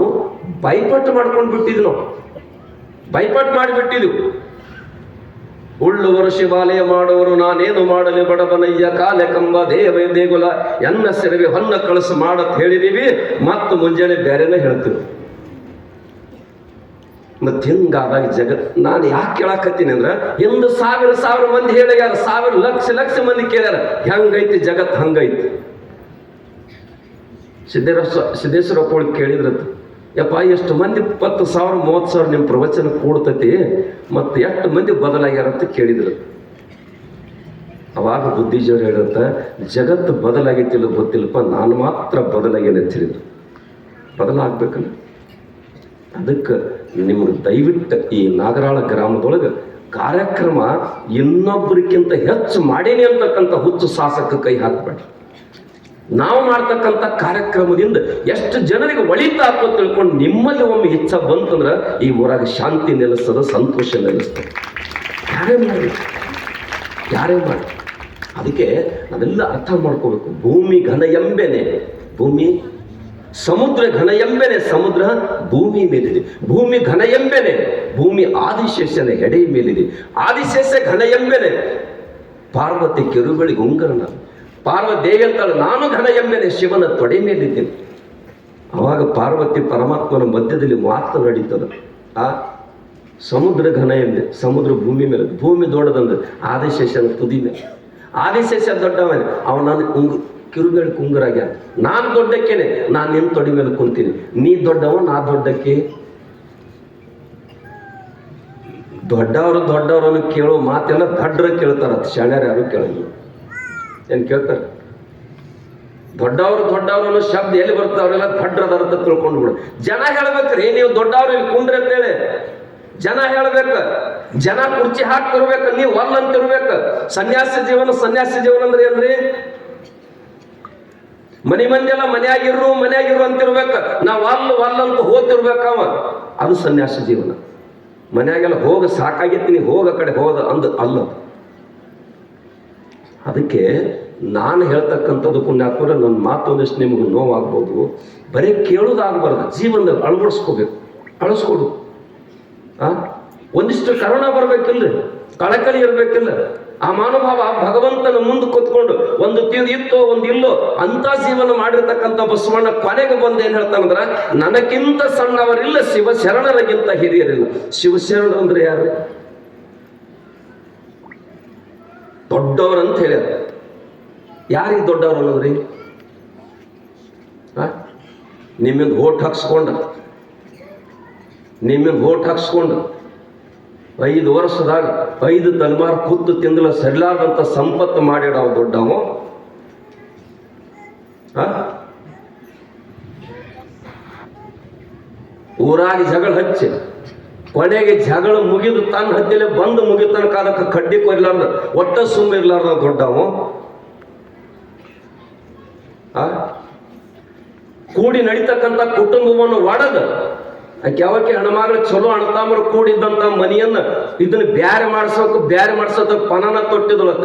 ಬೈಪಟ್ಟು ಮಾಡ್ಕೊಂಡು ಬಿಟ್ಟಿದ್ವಿ, ನಾವು ಬೈಪಟ್ ಮಾಡಿಬಿಟ್ಟಿದ್ವು. ಉಳ್ಳುವರು ಶಿವಾಲಯ ಮಾಡುವರು ನಾನೇನು ಮಾಡಲಿ ಬಡಬನಯ್ಯ ಕಾಲೆ ಕಂಬ ದೇಗುಲ ಎನ್ನ ಸೆರವಿ ಹೊನ್ನ ಕಳಸು ಮಾಡತ್ ಹೇಳಿದೀವಿ. ಮತ್ತು ಮುಂಜಾನೆ ಬೇರೆನೇ ಹೇಳ್ತೀವಿ. ಮತ್ತೆ ಹಿಂಗಾದಾಗ ಜಗತ್ ನಾನು ಯಾಕೆ ಕೇಳಾಕತ್ತೀನಿ ಅಂದ್ರೆ, 1,000 ಮಂದಿ ಹೇಳ್ಯಾರ, 1,000 ಲಕ್ಷ ಮಂದಿ ಕೇಳ್ಯಾರ ಹೆಂಗೈತಿ ಜಗತ್, ಹಂಗೈತಿ. ಸಿದ್ದೇಶ್ವರಪ್ಪ ಒಳಗೆ ಕೇಳಿದ್ರತ್ತು, ಯಪ್ಪ ಎಷ್ಟು ಮಂದಿ 20,000 30,000 ನಿಮ್ಮ ಪ್ರವಚನ ಕೂಡ್ತತಿ, ಮತ್ತು ಎಷ್ಟು ಮಂದಿ ಬದಲಾಗ್ಯಾರಂತ ಕೇಳಿದ್ರು. ಅವಾಗ ಬುದ್ಧಿಜೀವರು ಹೇಳಂತ, ಜಗತ್ತು ಬದಲಾಗೈತಿಲ್ಲ ಗೊತ್ತಿಲ್ಲಪ್ಪ, ನಾನು ಮಾತ್ರ ಬದಲಾಗೇನೆ ಅಂತ ಹೇಳಿದ್ರು. ಬದಲಾಗಬೇಕಲ್ಲ. ಅದಕ್ಕೆ ನಿಮ್ಗೆ ದಯವಿಟ್ಟು ಈ ನಾಗರಾಳ ಗ್ರಾಮದೊಳಗೆ ಕಾರ್ಯಕ್ರಮ ಇನ್ನೊಬ್ಬರಿಗಿಂತ ಹೆಚ್ಚು ಮಾಡೇನಿ ಅಂತಕ್ಕಂಥ ಹುಚ್ಚು ಸಾಹಸಕ್ಕೆ ಕೈ ಹಾಕಬೇಡ. ನಾವು ಮಾಡ್ತಕ್ಕಂಥ ಕಾರ್ಯಕ್ರಮದಿಂದ ಎಷ್ಟು ಜನರಿಗೆ ಒಳಿತಾತು ಅಂತ ತಿಳ್ಕೊಂಡು ನಿಮ್ಮಲ್ಲಿ ಒಮ್ಮೆ ಇಚ್ಛ ಬಂತಂದ್ರೆ ಈ ಊರಾಗ ಶಾಂತಿ ನೆಲೆಸ್ತದ, ಸಂತೋಷ ನೆಲೆಸ್ತದೆ. ಯಾರೇ ಮಾಡಿ ಅದಕ್ಕೆ ನಾವೆಲ್ಲ ಅರ್ಥ ಮಾಡ್ಕೋಬೇಕು. ಭೂಮಿ ಘನ ಎಂಬೆನೆ, ಭೂಮಿ ಸಮುದ್ರ ಘನ ಎಂಬೆನೆ, ಸಮುದ್ರ ಭೂಮಿ ಮೇಲಿದೆ. ಭೂಮಿ ಘನ ಎಂಬೆನೆ, ಭೂಮಿ ಆದಿಶೇಷನ ಎಡೆ ಮೇಲಿದೆ. ಆದಿಶೇಷ ಘನ ಎಂಬೆನೆ, ಪಾರ್ವತಿ ಕೆರುಗಳಿಗೆ ಉಂಗರನ. ಪಾರ್ವತಿ ದೇವಿ ಅಂತಾಳೆ, ನಾನು ಘನ ಎಂಬೆನೆ, ಶಿವನ ತೊಡೆ ಮೇಲಿದ್ದೇನೆ. ಅವಾಗ ಪಾರ್ವತಿ ಪರಮಾತ್ಮನ ಮಧ್ಯದಲ್ಲಿ ಮಾತು ನಡೀತದ. ಆ ಸಮುದ್ರ ಘನ ಎಂಬೆ, ಸಮುದ್ರ ಭೂಮಿ ಮೇಲೆ, ಭೂಮಿ ದೊಡ್ಡದಂದ್ರೆ ಆದಿಶೇಷನ ತುದಿ ಮೇಲೆ. ಆದಿಶೇಷ ದೊಡ್ಡವನೇ, ಅವನ ಕಿರುಗಳು ಕುಂಗುರಾಗ್ಯ. ನಾನು ದೊಡ್ಡಕ್ಕೇನೆ, ನಾನು ನಿನ್ನ ತೊಡೆ ಮೇಲೆ ಕುಂತೀನಿ. ನೀ ದೊಡ್ಡವ, ನಾ ದೊಡ್ಡಕ್ಕೆ. ದೊಡ್ಡವರನ್ನು ಕೇಳೋ ಮಾತೆಲ್ಲ ದಡ್ರ ಕೇಳ್ತಾರ, ಶಾಣ್ಯರು ಯಾರು ಕೇಳಲ್ಲ. ಏನ್ ಕೇಳ್ತಾರೆ? ದೊಡ್ಡವ್ರನ್ನು ಶಬ್ದ ಎಲ್ಲಿ ಬರ್ತದೆ ಅವರೆಲ್ಲ ದಡ್ರದಾರ ಅಂತ ತಿಳ್ಕೊಂಡು ಬಿಡು. ಜನ ಹೇಳ್ಬೇಕ್ರಿ, ನೀವು ದೊಡ್ಡವ್ರು ಇಲ್ಲಿ ಕುಂಡ್ರಿ ಅಂತೇಳಿ ಜನ ಹೇಳ್ಬೇಕು. ಜನ ಕುರ್ಚಿ ಹಾಕ್ತಿರ್ಬೇಕು, ನೀವು ಒಲ್ ಅಂತಿರ್ಬೇಕು. ಸನ್ಯಾಸಿ ಜೀವನ ಅಂದ್ರೆ ಏನ್ರಿ? ಮಂದಿ ಎಲ್ಲ ಮನ್ಯಾಗಿರು ಅಂತಿರ್ಬೇಕು. ನಾವು ಒಲ್ ಅಂತ ಹೋಗ್ತಿರ್ಬೇಕವ, ಅದು ಸನ್ಯಾಸಿ ಜೀವನ. ಮನ್ಯಾಗೆಲ್ಲ ಹೋಗ ಸಾಕಾಗಿತ್ತು, ನೀ ಹೋಗ ಕಡೆ ಹೋದ ಅಲ್ಲ. ಅದಕ್ಕೆ ನಾನು ಹೇಳ್ತಕ್ಕಂಥದ್ದು ಪುಣ್ಯಾತ್ಮರ, ನನ್ನ ಮಾತು ಒಂದಿಷ್ಟು ನಿಮಗೆ ನೋವಾಗ್ಬೋದು. ಬರೀ ಕೇಳೋದಾಗಬಾರ್ದು, ಜೀವನದಲ್ಲಿ ಅಳಿಸ್ಕೊಡು. ಒಂದಿಷ್ಟು ಕರುಣ ಬರ್ಬೇಕಿಲ್ರಿ, ಕಳಕಳಿ ಇರ್ಬೇಕಿಲ್ಲ. ಆ ಮನೋಭಾವ ಭಗವಂತನ ಮುಂದೆ ಕೂತ್ಕೊಂಡು ಒಂದು ಇತ್ತೋ ಒಂದು ಇಲ್ಲೋ ಅಂತ ಜೀವನ ಮಾಡಿರ್ತಕ್ಕಂಥ ಬಸವಣ್ಣ ಕೊನೆಗೆ ಬಂದು ಏನ್ ಹೇಳ್ತಾನಂದ್ರ, ನನಗಿಂತ ಸಣ್ಣವರಿಲ್ಲ, ಶಿವಶರಣರಿಗಿಂತ ಹಿರಿಯರಿಲ್ಲ. ಶಿವಶರಣರು ಅಂದ್ರೆ ಯಾರು? ದೊಡ್ಡವರಂತ ಹೇಳ್ಯಾರ. ಯಾರಿಗೆ ದೊಡ್ಡವ್ರು ಅನ್ನೋದ್ರಿ? ನಿಮ್ಮಿಂದ ಓಟ್ ಹಾಕ್ಸ್ಕೊಂಡು 5 ವರ್ಷದಾಗ 5 ತಲೆಮಾರು ಕೂತು ತಿಂದಲ ಸರಿಲಾರ್ದಂತ ಸಂಪತ್ತು ಮಾಡಿಡವ ದೊಡ್ಡವ. ಊರಾಗಿ ಜಗಳ ಹಚ್ಚಿ ಕೊನೆಗೆ ಜಗಳ ಮುಗಿದು ತನ್ನ ಹದ್ದಿಲೆ ಬಂದು ಮುಗಿತನ ಕಾಲಕ್ಕೆ ಕಡ್ಡಿ ಕೊಯ್ಲಾರ್ದ ಒಟ್ಟ ಸುಮ್ಮ ಇರ್ಲಾರ್ದ ದೊಡ್ಡವ. ಕೂಡಿ ನಡೀತಕ್ಕಂಥ ಕುಟುಂಬವನ್ನು ಒಡೆದ ಯಾವಕ್ಕೆ ಹೆಣ್ಮಗಳು ಚಲೋ ಅಣ್ಣತಾಮರು ಕೂಡಿದ್ದಂತ ಮನೆಯನ್ನ ಇದನ್ನ ಬ್ಯಾರೆ ಮಾಡ್ಸೋದ ಪನನ ತೊಟ್ಟಿದಳತ್ತ.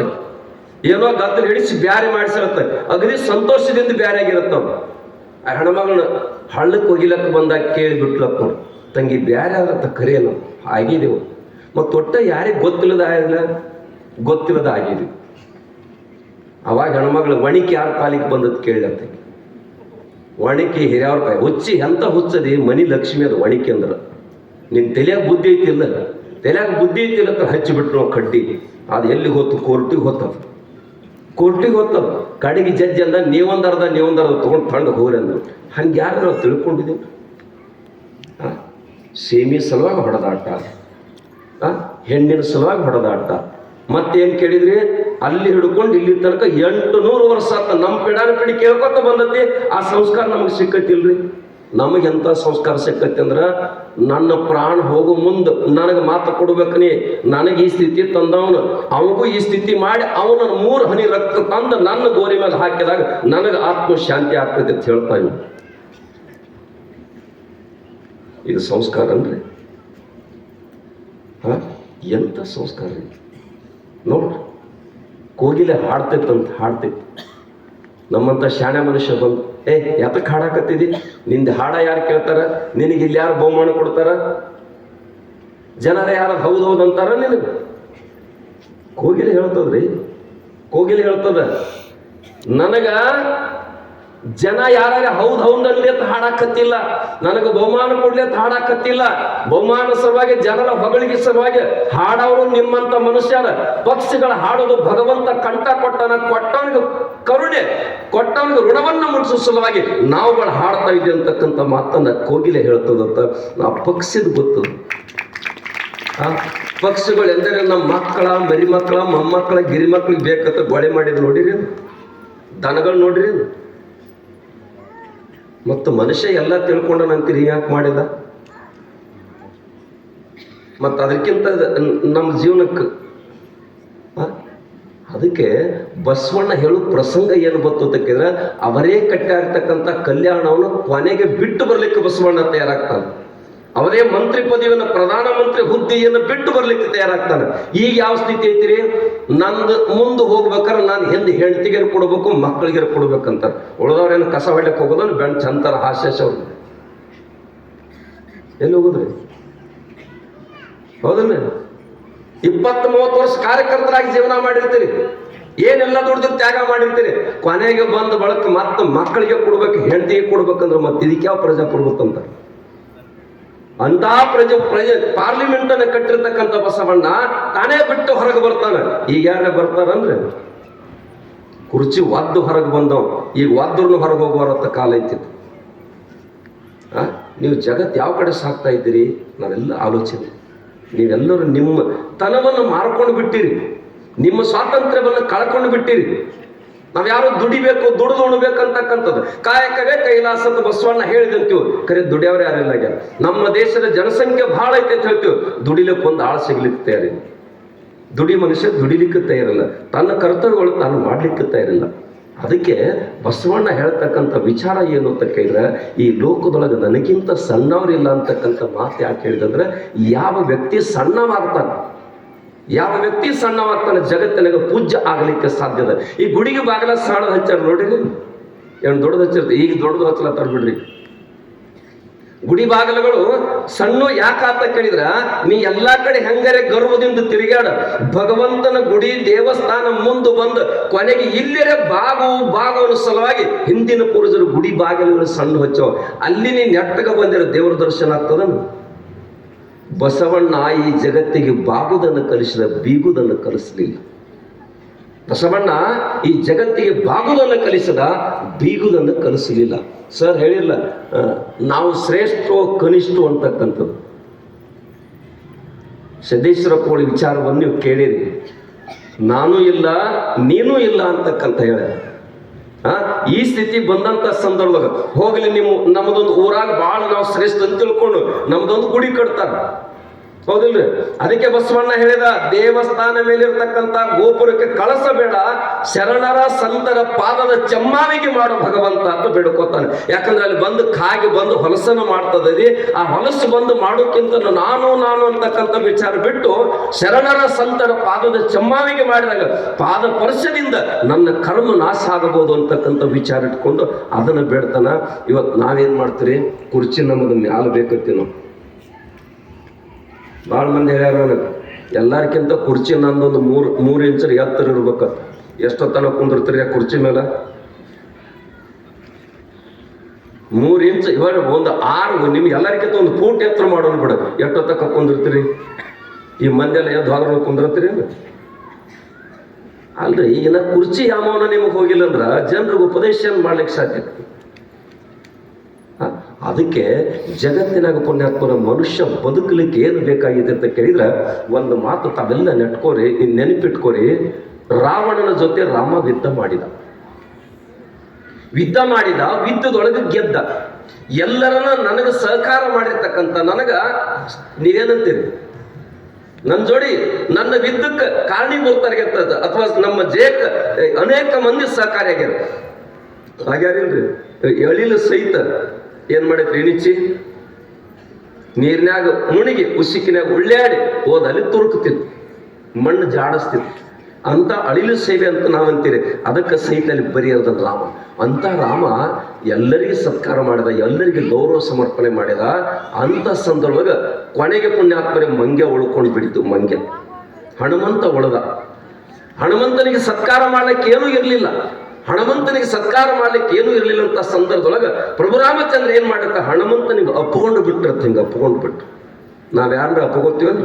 ಏನೋ ಗದ್ದಲು ಹಿಡಿಸಿ ಬ್ಯಾರೆ ಮಾಡಿಸಿರತ್ತ. ಅಗದಿ ಸಂತೋಷದಿಂದ ಬ್ಯಾರೆ ಆಗಿರತ್ತವ. ಆ ಹೆಣ್ಮಗಳನ್ನ ಹಳ್ಳಕ್ಕೆ ಹೋಗಿಲಕ್ಕ ಬಂದಾಗ ಕೇಳಿಬಿಟ್ಲಕ್ಕ ನೋಡಿ, ತಂಗಿ ಬ್ಯಾರೆ ಆದತ್ತ ಕರೆಯಲ್ಲ ಆಗಿದೆವು. ಮತ್ತು ಒಟ್ಟ ಯಾರಿಗೆ ಗೊತ್ತಿಲ್ಲದ ಆಗಿದ್ವಿ. ಅವಾಗ ಹೆಣ್ಮಗಳು ಒಣಿಕೆ ಯಾರ ಪಾಲಿಗೆ ಬಂದದ್ದು ಕೇಳಿದತ್ತ. ಒಣಿಕೆ ಹಿರಿಯವ್ರ ಪಾಯಿ ಹುಚ್ಚಿ ಎಂತ ಹುಚ್ಚದಿ ಮನಿ ಲಕ್ಷ್ಮಿ ಅದು ಒಣಿಕೆ ಅಂದ್ರ. ನಿನ್ ತಲೆಯಾಗ ಬುದ್ಧಿ ಐತಿಲ್ಲ, ತಲೆಯಾಗ ಬುದ್ಧಿ ಐತಿಲ್ಲ ಅಂತ ಹಚ್ಚಿಬಿಟ್ರು ನಾವು ಕಡ್ಡಿ. ಅದು ಎಲ್ಲಿಗೆ ಹೊತ್ತು ಕೋರ್ಟಿಗೆ ಹೊತ್ತದ ಕಡೆಗೆ ಜಡ್ಜಿ ಅಂದ ನೀವೊಂದರ್ಧ ತೊಗೊಂಡು ತಂಡು ಹೋಗ್ರಿ ಅಂದ್ರು. ಹಂಗೆ ಯಾರು ನಾವು ತಿಳ್ಕೊಂಡಿದ್ದೀವಿ. ಸೇಮಿ ಸಲುವಾಗಿ ಹೊಡೆದಾಟ, ಹೆಣ್ಣಿನ ಸಲುವಾಗಿ ಹೊಡೆದಾಟ. ಮತ್ತೇನು ಕೇಳಿದ್ರಿ, ಅಲ್ಲಿ ಹಿಡ್ಕೊಂಡು ಇಲ್ಲಿ ತನಕ 800 ವರ್ಷ ಆತ ನಮ್ಮ ಪಿಡಿ ಕೇಳ್ಕೊತ ಬಂದತಿ. ಆ ಸಂಸ್ಕಾರ ನಮಗೆ ಸಿಕ್ಕತ್ತಿಲ್ರಿ. ನಮಗೆಂತ ಸಂಸ್ಕಾರ ಸಿಕ್ಕತಿ ಅಂದ್ರೆ, ನನ್ನ ಪ್ರಾಣ ಹೋಗೋ ಮುಂದೆ ನನಗೆ ಮಾತು ಕೊಡ್ಬೇಕನಿ, ನನಗೆ ಈ ಸ್ಥಿತಿ ತಂದವನು ಅವನಿಗೂ ಈ ಸ್ಥಿತಿ ಮಾಡಿ ಅವನ 3 ಹನಿ ರಕ್ತ ತಂದು ನನ್ನ ಗೋರಿ ಮೇಲೆ ಹಾಕಿದಾಗ ನನಗೆ ಆತ್ಮಶಾಂತಿ ಆಗ್ತದೆ ಅಂತ ಹೇಳ್ತಾ ಇವ್. ಇದು ಸಂಸ್ಕಾರ ಅನ್ರಿ? ಎಂತ ಸಂಸ್ಕಾರ ರೀ ನೋಡ್ರಿ. ಕೋಗಿಲೆ ಹಾಡ್ತೈತಿ. ನಮ್ಮಂತ ಶಾಣೆ ಮನುಷ್ಯ ಬಂದು ಯಾತಕ್ಕೆ ಹಾಡಾಕತ್ತಿದಿ, ನಿಂದ ಹಾಡ ಯಾರು ಕೇಳ್ತಾರ, ನಿನಗೆ ಇಲ್ಲಿ ಯಾರು ಬಹುಮಾನ ಕೊಡ್ತಾರ, ಜನರ ಯಾರು ಹೌದೌದು ಅಂತಾರ ನಿನಗೆ? ಕೋಗಿಲೆ ಹೇಳ್ತದ ನನಗ ಜನ ಯಾರ ಹೌದು ಅಂತ ಹಾಡಾಕತ್ತಿಲ್ಲ, ನನಗೆ ಬಹುಮಾನ ಕೊಡ್ಲಿ ಅಂತ ಹಾಡಾಕತ್ತಿಲ್ಲ. ಬಹುಮಾನ ಸಲುವಾಗಿ ಜನರ ಹೊಗಳಿಗೆ ಸಲುವಾಗಿ ಹಾಡೋರು ನಿಮ್ಮಂತ ಮನುಷ್ಯರ. ಪಕ್ಷಿಗಳ ಹಾಡೋದು ಭಗವಂತ ಕಂಠ ಕೊಟ್ಟವನಿಗೆ ಕರುಣೆ, ಕೊಟ್ಟವನಿಗೆ ಋಣವನ್ನ ಮುಟ್ಟಿಸೋ ಸಲುವಾಗಿ ನಾವುಗಳು ಹಾಡ್ತಾ ಇದ್ದೀವಿ ಅಂತಕ್ಕಂಥ ಮಾತನ್ನ ಕೋಗಿಲೆ ಹೇಳ್ತದಂತ. ಆ ಪಕ್ಷಿದ ಗೊತ್ತದ. ಪಕ್ಷಿಗಳು ಎಂದರೆ ನಮ್ಮ ಮಕ್ಕಳ, ಮರಿ ಮಕ್ಕಳ, ಮೊಮ್ಮಕ್ಕಳ, ಗಿರಿ ಮಕ್ಕಳಿಗೆ ಬೇಕಂತ ಗೊಳೆ ಮಾಡಿದ್ ನೋಡಿರಿ. ದನಗಳು ನೋಡ್ರಿ. ಮತ್ತು ಮನುಷ್ಯ ಎಲ್ಲ ತಿಳ್ಕೊಂಡನಂತೀರಿ, ಯಾಕೆ ಮಾಡಿದ? ಮತ್ತು ಅದಕ್ಕಿಂತ ನಮ್ಮ ಜೀವನಕ್ಕೆ ಅದಕ್ಕೆ ಬಸವಣ್ಣ ಹೇಳು ಪ್ರಸಂಗ ಏನು ಬರ್ತದಕ್ಕಿದ್ರೆ, ಅವರೇ ಕಟ್ಟಾಗಿರ್ತಕ್ಕಂಥ ಕಲ್ಯಾಣವನ್ನು ಕೊನೆಗೆ ಬಿಟ್ಟು ಬರ್ಲಿಕ್ಕೆ ಬಸವಣ್ಣ ತಯಾರಾಗ್ತಾನೆ. ಅವರೇ ಮಂತ್ರಿ ಪದವಿಯನ್ನು, ಪ್ರಧಾನ ಮಂತ್ರಿ ಹುದ್ದೆಯನ್ನು ಬಿಟ್ಟು ಬರ್ಲಿಕ್ಕೆ ತಯಾರಾಗ್ತಾನೆ. ಈಗ ಯಾವ ಸ್ಥಿತಿ ಐತಿರಿ, ನಂದು ಮುಂದೆ ಹೋಗ್ಬೇಕಾದ್ರೆ ನಾನು ಹಿಂದೆ ಹೆಂಡತಿಗೆ ಕೊಡ್ಬೇಕು, ಮಕ್ಕಳಿಗೆ ಕೊಡ್ಬೇಕಂತ. ಉಳಿದವ್ರೇನು ಕಸ ಹೊಡ್ಲಿಕ್ಕೆ ಹೋಗೋದನ್ನು ಬೆಂಚ್ ಅಂತಾರ ಹಾಸ್ಯಶ ಅವ್ರು. ಎಲ್ಲಿ ಹೋಗುದ್ರಿ? ಹೌದಲ್ಲ? 20-30 ವರ್ಷ ಕಾರ್ಯಕರ್ತರಾಗಿ ಜೀವನ ಮಾಡಿರ್ತೀರಿ, ಏನೆಲ್ಲ ದುಡ್ದು ತ್ಯಾಗ ಮಾಡಿರ್ತೀರಿ. ಕೊನೆಗೆ ಬಂದ ಬಳಕ ಮತ್ತೆ ಮಕ್ಕಳಿಗೆ ಕೊಡ್ಬೇಕು, ಹೆಂಡತಿಗೆ ಕೊಡ್ಬೇಕಂದ್ರೆ ಮತ್ತೆ ಇದಕ್ಕೆ ಯಾವ ಪ್ರಜಾ ಕೊಡ್ಬೇಕಂತ ಅಂತ ಪ್ರಜೆ ಪಾರ್ಲಿಮೆಂಟ್ ಅನ್ನ ಕಟ್ಟಿರ್ತಕ್ಕಂಥ ಬಸವಣ್ಣ ತಾನೇ ಬಿಟ್ಟು ಹೊರಗೆ ಬರ್ತಾನೆ. ಈಗ ಯಾರೇ ಬರ್ತಾರಂದ್ರೆ ಕುರ್ಚಿ ಒದ್ದು ಹೊರಗೆ ಬಂದವ್, ಈಗ ಒದ್ರೂ ಹೊರಗೆ ಹೋಗುವರತ್ತ ಕಾಲ ಐತಿತ್ತು. ನೀವು ಜಗತ್ ಯಾವ ಕಡೆ ಸಾಕ್ತಾ ಇದ್ದೀರಿ? ನಾವೆಲ್ಲ ಆಲೋಚನೆ. ನೀವೆಲ್ಲರೂ ನಿಮ್ಮ ತನವನ್ನು ಮಾರ್ಕೊಂಡು ಬಿಟ್ಟಿರಿ, ನಿಮ್ಮ ಸ್ವಾತಂತ್ರ್ಯವನ್ನು ಕಳ್ಕೊಂಡು ಬಿಟ್ಟಿರಿ. ನಾವ್ಯಾರು ದುಡಿಬೇಕು, ದುಡಿದು ಉಣ್ಬೇಕಂತಕ್ಕಂಥದ್ದು. ಕಾಯಕವೇ ಕೈಲಾಸದ ಬಸವಣ್ಣ ಹೇಳಿದಂತೀವಿ. ಖರೆ ದುಡಿಯವ್ರು ಯಾರೆಲ್ಲ ಆಗ್ಯಾರ. ನಮ್ಮ ದೇಶದ ಜನಸಂಖ್ಯೆ ಬಹಳ ಐತೆ ಅಂತ ಹೇಳ್ತೀವಿ, ದುಡಿಲಿಕ್ಕೆ ಒಂದು ಆಳು ಸಿಗ್ಲಿಕ್ಕೆ ತಯಾರಿಲ್ಲ. ದುಡಿ ಮನುಷ್ಯ ದುಡಿಲಿಕ್ಕೆ ತಯಾರಿಲ್ಲ, ತನ್ನ ಕರ್ತವ್ಯಗಳು ತಾನು ಮಾಡ್ಲಿಕ್ಕೆ ತಯಾರಿಲ್ಲ. ಅದಕ್ಕೆ ಬಸವಣ್ಣ ಹೇಳ್ತಕ್ಕಂಥ ವಿಚಾರ ಏನು ಅಂತ ಕೇಳಿದ್ರೆ, ಈ ಲೋಕದೊಳಗೆ ನನಗಿಂತ ಸಣ್ಣವರಿಲ್ಲ ಅಂತಕ್ಕಂಥ ಮಾತು ಯಾಕೆ ಹೇಳಿದಂದ್ರೆ, ಯಾವ ವ್ಯಕ್ತಿ ಸಣ್ಣವಾಗ್ತಾನೆ, ಯಾವ ವ್ಯಕ್ತಿ ಸಣ್ಣವಾಗ್ತಾನೆ ಜಗತ್ತಿನಾಗ ಪೂಜ್ಯ ಆಗಲಿಕ್ಕೆ ಸಾಧ್ಯದ. ಈ ಗುಡಿಗೆ ಬಾಗಿಲ ಸಾಳ ಹಚ್ಚಾರ ನೋಡಿರಿ, ಏನು ದೊಡ್ಡದು ಹಚ್ಚಿರ್ತ, ಈಗ ದೊಡ್ಡದು ಹಚ್ಚಲತ್ತಾರ ಬಿಡ್ರಿ. ಗುಡಿ ಬಾಗಿಲುಗಳು ಸಣ್ಣ ಯಾಕಾತ ಕೇಳಿದ್ರ, ನೀ ಎಲ್ಲಾ ಕಡೆ ಹೆಂಗರೆ ಗರ್ವದಿಂದ ತಿರುಗಾಡ, ಭಗವಂತನ ಗುಡಿ ದೇವಸ್ಥಾನ ಮುಂದೆ ಬಂದು ಕೊನೆಗೆ ಇಲ್ಲೇ ಬಾಗುವ ಸಲುವಾಗಿ ಹಿಂದಿನ ಪೂರ್ವಜರು ಗುಡಿ ಬಾಗಿಲುಗಳು ಸಣ್ಣ ಹಚ್ಚೋ, ಅಲ್ಲಿ ನೀ ನೆಟ್ಟಗ ಬಂದಿರೋ ದೇವರ ದರ್ಶನ ಆಗ್ತದನು. ಬಸವಣ್ಣ ಈ ಜಗತ್ತಿಗೆ ಬಾಗುವುದನ್ನು ಕಲಿಸಿದ, ಬೀಗುವುದನ್ನು ಕಲಿಸಲಿಲ್ಲ. ಬಸವಣ್ಣ ಈ ಜಗತ್ತಿಗೆ ಬಾಗುವುದನ್ನು ಕಲಿಸದ, ಬೀಗುವುದನ್ನು ಕಲಿಸಲಿಲ್ಲ. ಸರ್ ಹೇಳಿಲ್ಲ, ನಾವು ಶ್ರೇಷ್ಠೋ ಕನಿಷ್ಠೋ ಅಂತಕ್ಕಂಥದ್ದು. ಸಿದ್ದೇಶ್ವರ ಕೋಳಿ ವಿಚಾರವನ್ನು ನೀವು ಕೇಳಿರಿ. ನಾನು ಇಲ್ಲ ನೀನೂ ಇಲ್ಲ ಅಂತಕ್ಕಂತ ಹೇಳ. ಈ ಸ್ಥಿತಿ ಬಂದಂತ ಸಂದರ್ಭದಾಗ ಹೋಗ್ಲಿ, ನೀವು ನಮ್ದೊಂದು ಊರಾಗ ಬಹಳ ನಾವು ಶ್ರೇಷ್ಠ ಅಂತ ತಿಳ್ಕೊಂಡು ನಮ್ದೊಂದು ಗುಡಿ ಕಟ್ತಾರ, ಹೌದಿಲ್ರಿ? ಅದಕ್ಕೆ ಬಸವಣ್ಣ ಹೇಳಿದ, ದೇವಸ್ಥಾನ ಮೇಲಿರ್ತಕ್ಕಂಥ ಗೋಪುರಕ್ಕೆ ಕಳಸಬೇಡ, ಶರಣರ ಸಂತರ ಪಾದದ ಚೆಮ್ಮಾವಿಗೆ ಮಾಡೋ ಭಗವಂತ ಅಂತ ಬೇಡ್ಕೋತಾನೆ. ಯಾಕಂದ್ರೆ ಅಲ್ಲಿ ಬಂದು ಕಾಗಿ ಬಂದು ಹೊಲಸನ್ನು ಮಾಡ್ತದೆ. ಆ ಹೊಲಸು ಬಂದು ಮಾಡೋಕ್ಕಿಂತ ನಾನು ಅಂತಕ್ಕಂಥ ವಿಚಾರ ಬಿಟ್ಟು ಶರಣರ ಸಂತರ ಪಾದದ ಚೆಮ್ಮಾವಿಗೆ ಮಾಡಿದಾಗ ಪಾದ ಸ್ಪರ್ಶದಿಂದ ನನ್ನ ಕರ್ಮ ನಾಶ ಆಗಬಹುದು ಅಂತಕ್ಕಂಥ ವಿಚಾರ ಇಟ್ಕೊಂಡು ಅದನ್ನ ಬೇಡ್ತಾನ. ಇವತ್ತು ನಾವೇನ್ ಮಾಡ್ತೀರಿ? ಕುರ್ಚಿ ನಮಗೆ ಮ್ಯಾಲ ಬೇಕತ್ತಿ ನಾವು. ಭಾಳ ಮಂದಿ ಹೇಳ್ಯಾರ ನನಗೆ, ಎಲ್ಲಾರ್ಕಿಂತ ಕುರ್ಚಿ ನಂದೊಂದು ಮೂರು ಇಂಚರ್ ಎತ್ತರ ಇರ್ಬೇಕ. ಎಷ್ಟೊತ್ತನ ಕುಂದಿರ್ತೀರಿ ಆ ಕುರ್ಚಿ ಮೇಲೆ? 3 ಇಂಚ್. ಇವಾಗ ಒಂದು 6 ನಿಮ್ಗೆ ಎಲ್ಲರಿಗಿಂತ ಒಂದು ಫೂಟ್ ಎತ್ತರ ಮಾಡೋಣ ಬಿಡ. ಎಷ್ಟೊತ್ತಕ್ಕ ಕುಂದಿರ್ತೀರಿ? ಈ ಮಂದಿ ಎಲ್ಲ ಎದ್ದು ಹೋದ್ರ ಕುಂದಿರ್ತೀರಿ ಅಲ್ರಿ? ಈಗಿನ ಕುರ್ಚಿ ಯಾಮವನ ನಿಮಗೆ ಹೋಗಿಲ್ಲ ಅಂದ್ರ ಜನರಿಗೆ ಉಪದೇಶ ಮಾಡ್ಲಿಕ್ಕೆ ಸಾಧ್ಯ. ಅದಕ್ಕೆ ಜಗತ್ತಿನಾಗ ಪುಣ್ಯಾತ್ಮರ ಮನುಷ್ಯ ಬದುಕಲಿಕ್ಕೆ ಏನು ಬೇಕಾಗಿದೆ ಅಂತ ಕೇಳಿದ್ರೆ ಒಂದು ಮಾತು ತಾವೆಲ್ಲ ನೆಟ್ಕೋರಿ, ನೆನಪಿಟ್ಕೋರಿ. ರಾವಣನ ಜೊತೆ ರಾಮ ಯುದ್ಧ ಮಾಡಿದ, ಯುದ್ಧದೊಳಗೆ ಗೆದ್ದ. ಎಲ್ಲರನ್ನ ನನಗೆ ಸಹಕಾರ ಮಾಡಿರ್ತಕ್ಕಂಥ ನನಗ ನೀವೇನಂತೀರಿ? ನನ್ನ ಜೋಡಿ ನನ್ನ ಯುದ್ಧಕ್ಕೆ ಕಾರಣೀಭೂತರಾಗಿರ್ತದ ಅಥವಾ ನಮ್ಮ ಜಯಕ್ಕೆ ಅನೇಕ ಮಂದಿ ಸಹಕಾರಿಯಾಗ್ಯಾರ. ಹಾಗ್ಯಾರಿಲ್ರಿ? ಎಳಿಲು ಸಹಿತ ಏನ್ ಮಾಡೈತ್ರಿ? ಇಣಿಚಿ ನೀರಿನಾಗ ಮುಣಿಗಿ ಉಸಿಕಿನಾಗ ಉಳ್ಳಾಡಿ ಹೋದಲ್ಲಿ ತುರುಕ್ತಿತ್ತು, ಮಣ್ಣು ಜಾಡಿಸ್ತಿತ್ತು. ಅಂತ ಅಳಿಲು ಸೇವೆ ಅಂತ ನಾವಂತೀರಿ. ಅದಕ್ಕೆ ಸಹಿತ ಅಲ್ಲಿ ಬರೆಯದ ರಾಮ. ಅಂತ ರಾಮ ಎಲ್ಲರಿಗೂ ಸತ್ಕಾರ ಮಾಡಿದ, ಎಲ್ಲರಿಗೆ ಗೌರವ ಸಮರ್ಪಣೆ ಮಾಡಿದ. ಅಂತ ಸಂದರ್ಭದಾಗ ಕೊನೆಗೆ ಪುಣ್ಯಾತ್ಮರೆ ಮಂಗೆ ಉಳ್ಕೊಂಡು ಬಿಡಿತು. ಮಂಗೆ ಹನುಮಂತ ಉಳದ. ಹನುಮಂತನಿಗೆ ಸತ್ಕಾರ ಮಾಡ್ಲಿಕ್ಕೆ ಏನೂ ಇರಲಿಲ್ಲ. ಹನುಮಂತನಿಗೆ ಸತ್ಕಾರ ಮಾಡ್ಲಿಕ್ಕೆ ಏನೂ ಇರಲಿಲ್ಲ ಅಂತ ಸಂದರ್ಭದೊಳಗ ಪ್ರಭು ರಾಮಚಂದ್ರ ಏನ್ ಮಾಡತ್ತ? ಹನುಮಂತನಿಗೆ ಅಪ್ಕೊಂಡು ಬಿಟ್ಟಿರತ್ತ. ಹಿಂಗ ಅಪ್ಕೊಂಡು ಬಿಟ್ಟು ನಾವ್ ಯಾರ ಅಪ್ಪಗೋತೀವಲ್ಲ?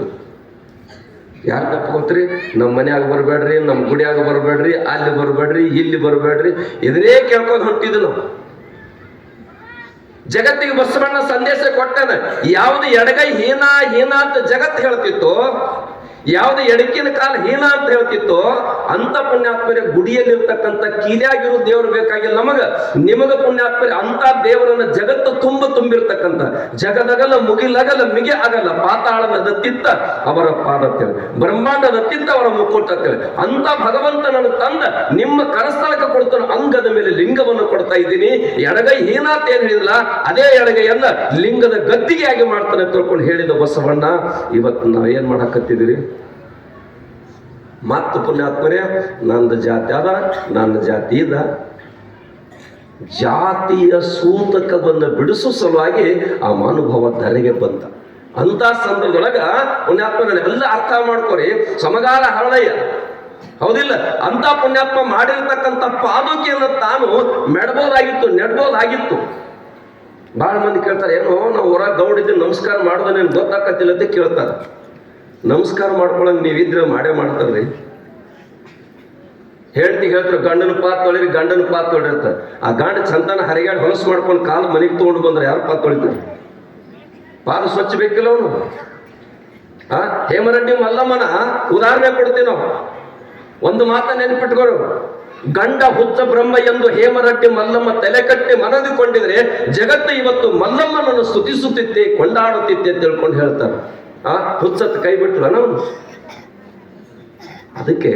ಯಾರನ್ನ ಅಪ್ಕೋತ್ರಿ? ನಮ್ಮ ಮನ್ಯಾಗ ಬರ್ಬೇಡ್ರಿ, ನಮ್ಮ ಗುಡಿಯಾಗ ಬರ್ಬೇಡ್ರಿ, ಅಲ್ಲಿ ಬರ್ಬೇಡ್ರಿ, ಇಲ್ಲಿ ಬರ್ಬೇಡ್ರಿ, ಇದನ್ನೇ ಕೇಳ್ಕೊಂಡು ಹೊಂಟಿದ್ದು ನಾವು. ಜಗತ್ತಿಗೆ ಬಸವಣ್ಣ ಸಂದೇಶ ಕೊಟ್ಟನ. ಯಾವ್ದು ಎಡಗೈ ಹೀನ ಅಂತ ಜಗತ್ತು ಹೇಳ್ತಿತ್ತು, ಯಾವ್ದು ಎಡಕಿನ ಕಾಲ ಹೀನ ಅಂತ ಹೇಳ್ತಿತ್ತು, ಅಂತ ಪುಣ್ಯಾತ್ಮರೇ ಗುಡಿಯಲ್ಲಿರ್ತಕ್ಕಂಥ ಕೀಲಿಯಾಗಿರೋ ದೇವರು ಬೇಕಾಗಿಲ್ಲ ನಮಗ. ನಿಮಗ ಪುಣ್ಯಾತ್ಮರೇ ಅಂತ ದೇವರನ್ನ ಜಗತ್ತು ತುಂಬಿರ್ತಕ್ಕಂಥ ಜಗದಗಲ ಮುಗಿಲಗಲ ಮಿಗೆ ಆಗಲ್ಲ ಪಾತಾಳದ ದತ್ತಿತ್ತ ಅವರ ಪಾದ ಅಂತೇಳಿ, ಬ್ರಹ್ಮಾಂಡದ ದತ್ತಿತ್ತ ಅವರ ಮುಕ್ಕುಟ ಅಂತೇಳಿ ಅಂತ ಭಗವಂತನನ್ನು ತಂದ ನಿಮ್ಮ ಕರಸ್ಥಳಕ್ಕೆ ಕೊಡ್ತಾನೆ. ಅಂಗದ ಮೇಲೆ ಲಿಂಗವನ್ನು ಕೊಡ್ತಾ ಇದ್ದೀನಿ. ಎಡಗೈ ಹೀನ ಅಂತ ಏನ್ ಹೇಳಿದಿಲ್ಲ, ಅದೇ ಎಡಗೈಯನ್ನ ಲಿಂಗದ ಗದ್ದಿಗೆ ಆಗಿ ಮಾಡ್ತಾನೆ ಅಂತ ತಿಳ್ಕೊಂಡು ಹೇಳಿದ ಬಸವಣ್ಣ. ಇವತ್ತು ನಾವ್ ಏನ್ ಮಾಡಕತ್ತಿದ್ದೀರಿ? ಮತ್ತು ಪುಣ್ಯಾತ್ಮರೇ, ನಂದು ಜಾತಿ ಅದ, ನನ್ನ ಜಾತಿ ಇದ. ಜಾತಿಯ ಸೂತಕವನ್ನು ಬಿಡಿಸುವ ಸಲುವಾಗಿ ಆ ಅನುಭವ ಧರೆಗೆ ಬಂತ. ಅಂತ ಸಂದರ್ಭದೊಳಗ ಪುಣ್ಯಾತ್ಮನೆಲ್ಲ ಅರ್ಥ ಮಾಡ್ಕೊರಿ. ಸಮಗಾಲ ಹರಳಯ್ಯ, ಹೌದಿಲ್ಲ? ಅಂತ ಪುಣ್ಯಾತ್ಮ ಮಾಡಿರ್ತಕ್ಕಂಥ ಪಾದುಕೆಯನ್ನು ತಾನು ನೆಡ್ಬೋದಾಗಿತ್ತು. ಬಹಳ ಮಂದಿ ಕೇಳ್ತಾರೆ, ಏನೋ ನಾವು ಹೊರ ಗೌಡಿದ್ದು ನಮಸ್ಕಾರ ಮಾಡೋದನ್ನ ಗೊತ್ತಾಕತ್ತಿಲ್ಲ ಅಂತ ಕೇಳ್ತಾರೆ. ನಮಸ್ಕಾರ ಮಾಡ್ಕೊಳಂಗ್ ನೀವಿದ್ರೆ ಮಾಡೇ ಮಾಡ್ತಾರ್ರಿ. ಹೇಳ್ತಾರೆ ಗಂಡನ ಪಾತ್ ತೊಳಿರಿ, ಗಂಡನ ಪಾತ್ ತೊಳಿರ್ತಾರೆ. ಆ ಗಂಡ ಚಂದನ ಹರಿಗಾಡಿ ಹೊಲಸು ಮಾಡ್ಕೊಂಡು ಕಾಲು ಮನೆಗೆ ತಗೊಂಡು ಬಂದ್ರೆ ಯಾರು ಪಾತ್ ತೊಳಿತಾರೆ? ಪಾದ ಸ್ವಚ್ಛ ಬೇಕಿಲ್ಲ ಅವನು. ಹೇಮರೆಡ್ಡಿ ಮಲ್ಲಮ್ಮನ ಉದಾಹರಣೆ ಕೊಡ್ತೀವಿ ನಾವು. ಒಂದು ಮಾತ ನೆನಪಿಟ್ಕೋರು, ಗಂಡ ಹುಚ್ಚ ಬ್ರಹ್ಮ ಎಂದು ಹೇಮರೆಡ್ಡಿ ಮಲ್ಲಮ್ಮ ತಲೆ ಕಟ್ಟಿ ಮನದಿಕೊಂಡಿದ್ರೆ ಜಗತ್ತು ಇವತ್ತು ಮಲ್ಲಮ್ಮನನ್ನು ಸ್ತುತಿಸುತ್ತಿತ್ತೆ, ಕೊಂಡಾಡುತ್ತಿತ್ತೆ ಅಂತ ತಿಳ್ಕೊಂಡು ಹೇಳ್ತಾರೆ. ಹುಚ್ಚತ್ ಕೈ ಬಿಟ್ರ ನಾವು. ಅದಕ್ಕೆ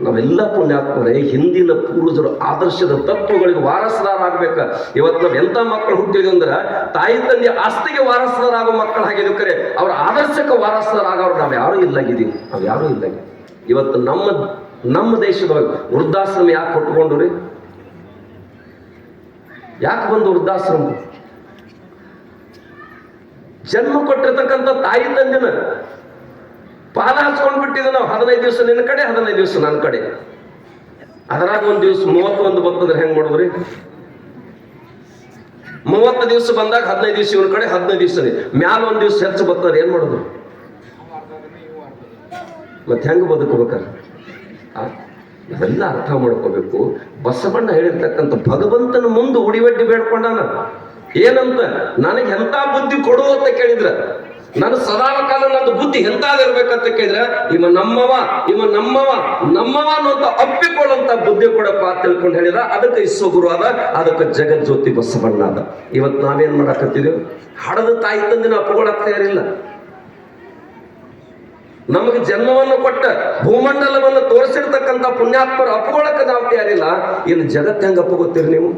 ನಾವೆಲ್ಲ ಪುಣ್ಯಾತ್ಮರೇ ಹಿಂದಿನ ಪೂರ್ವಜರು ಆದರ್ಶದ ತತ್ವಗಳಿಗೆ ವಾರಸದಾರ ಆಗ್ಬೇಕ. ಇವತ್ತು ನಾವ್ ಎಂತ ಮಕ್ಕಳು ಹುಟ್ಟಿದ್ವಿ ಅಂದ್ರ ತಾಯಿ ತಂದೆ ಆಸ್ತಿಗೆ ವಾರಸದಾರಾಗೋ ಮಕ್ಕಳು ಆಗಿದ್ವಿ. ಕರೆ ಅವ್ರ ಆದರ್ಶಕ್ಕೆ ವಾರಸದಾರಾಗೋರು ನಾವ್ ಯಾರು ಇಲ್ಲಾಗಿದ್ದೀವಿ. ಇವತ್ತು ನಮ್ಮ ದೇಶದೊಳಗೆ ವೃದ್ಧಾಶ್ರಮ ಯಾಕೆ ಕೊಟ್ಕೊಂಡ್ರಿ? ಯಾಕೆ ಬಂದು ವೃದ್ಧಾಶ್ರಮ? ಜನ್ಮ ಕೊಟ್ಟಿರ್ತಕ್ಕಂಥ ತಾಯಿ ತಂದಿನ ಪಾಲ ಹಚ್ಕೊಂಡ್ ಬಿಟ್ಟಿದ್ದೆ ನಾವು. 15 ದಿವಸ ನಿನ್ನ ಕಡೆ, 15 ದಿವಸ ನನ್ನ ಕಡೆ. ಅದರಾಗ ಒಂದ್ ದಿವಸ 31 ಬರ್ತದ್ರೆ ಹೆಂಗ್ ಮಾಡೋದ್ರಿ? 30 ದಿವಸ ಬಂದಾಗ 15 ದಿವಸ ಇವನ ಕಡೆ, 15 ದಿವಸ ಮ್ಯಾಲ ಒಂದ್ ದಿವಸ ಹೆಚ್ಚು ಬರ್ತದ್ರೆ ಏನ್ ಮಾಡೋದು? ಮತ್ತೆ ಹೆಂಗ ಬದುಕಬೇಕಾರ? ಇವೆಲ್ಲ ಅರ್ಥ ಮಾಡ್ಕೋಬೇಕು. ಬಸವಣ್ಣ ಹೇಳಿರ್ತಕ್ಕಂಥ ಭಗವಂತನ ಮುಂದೆ ಉಡಿವಡ್ಡಿ ಬೇಡ್ಕೊಂಡಾನ. ಏನಂತ? ನನಗೆ ಎಂತ ಬುದ್ಧಿ ಕೊಡು ಅಂತ ಕೇಳಿದ್ರ, ನಾನು ಸದಾ ಕಾಲ ನನ್ನ ಬುದ್ಧಿ ಎಂತಾದಿರ್ಬೇಕಂತ ಕೇಳಿದ್ರೆ ಇವ ನಮ್ಮವ ಅನ್ನುವಂತ ಅಪ್ಪಿಕೊಳ್ಳುವಂತ ಬುದ್ಧಿ ಕೊಡಪ್ಪ ಅಂತ ತಿಳ್ಕೊಂಡು ಹೇಳಿದ. ಅದಕ್ಕೆ ಇಸ್ಸಗುರು ಅದ, ಅದಕ್ಕೆ ಜಗಜ್ಯೋತಿ ಬಸವಣ್ಣ ಅದ. ಇವತ್ತು ನಾವೇನ್ ಮಾಡಾಕತ್ತೀವಿ? ಹಡದ ತಾಯಿ ತಂದಿನ ಅಪ್ಪಗೊಳಕ್ ತಯಾರಿಲ್ಲ. ನಮಗೆ ಜನ್ಮವನ್ನು ಕೊಟ್ಟ ಭೂಮಂಡಲವನ್ನು ತೋರಿಸಿರ್ತಕ್ಕಂಥ ಪುಣ್ಯಾತ್ಮರ ಅಪ್ಪಗೊಳಕ್ಕೆ ನಾವು ತಯಾರಿಲ್ಲ. ಇನ್ನು ಜಗತ್ತು ಹೆಂಗ ಅಪ್ಪಗೊತ್ತೀರಿ ನೀವು?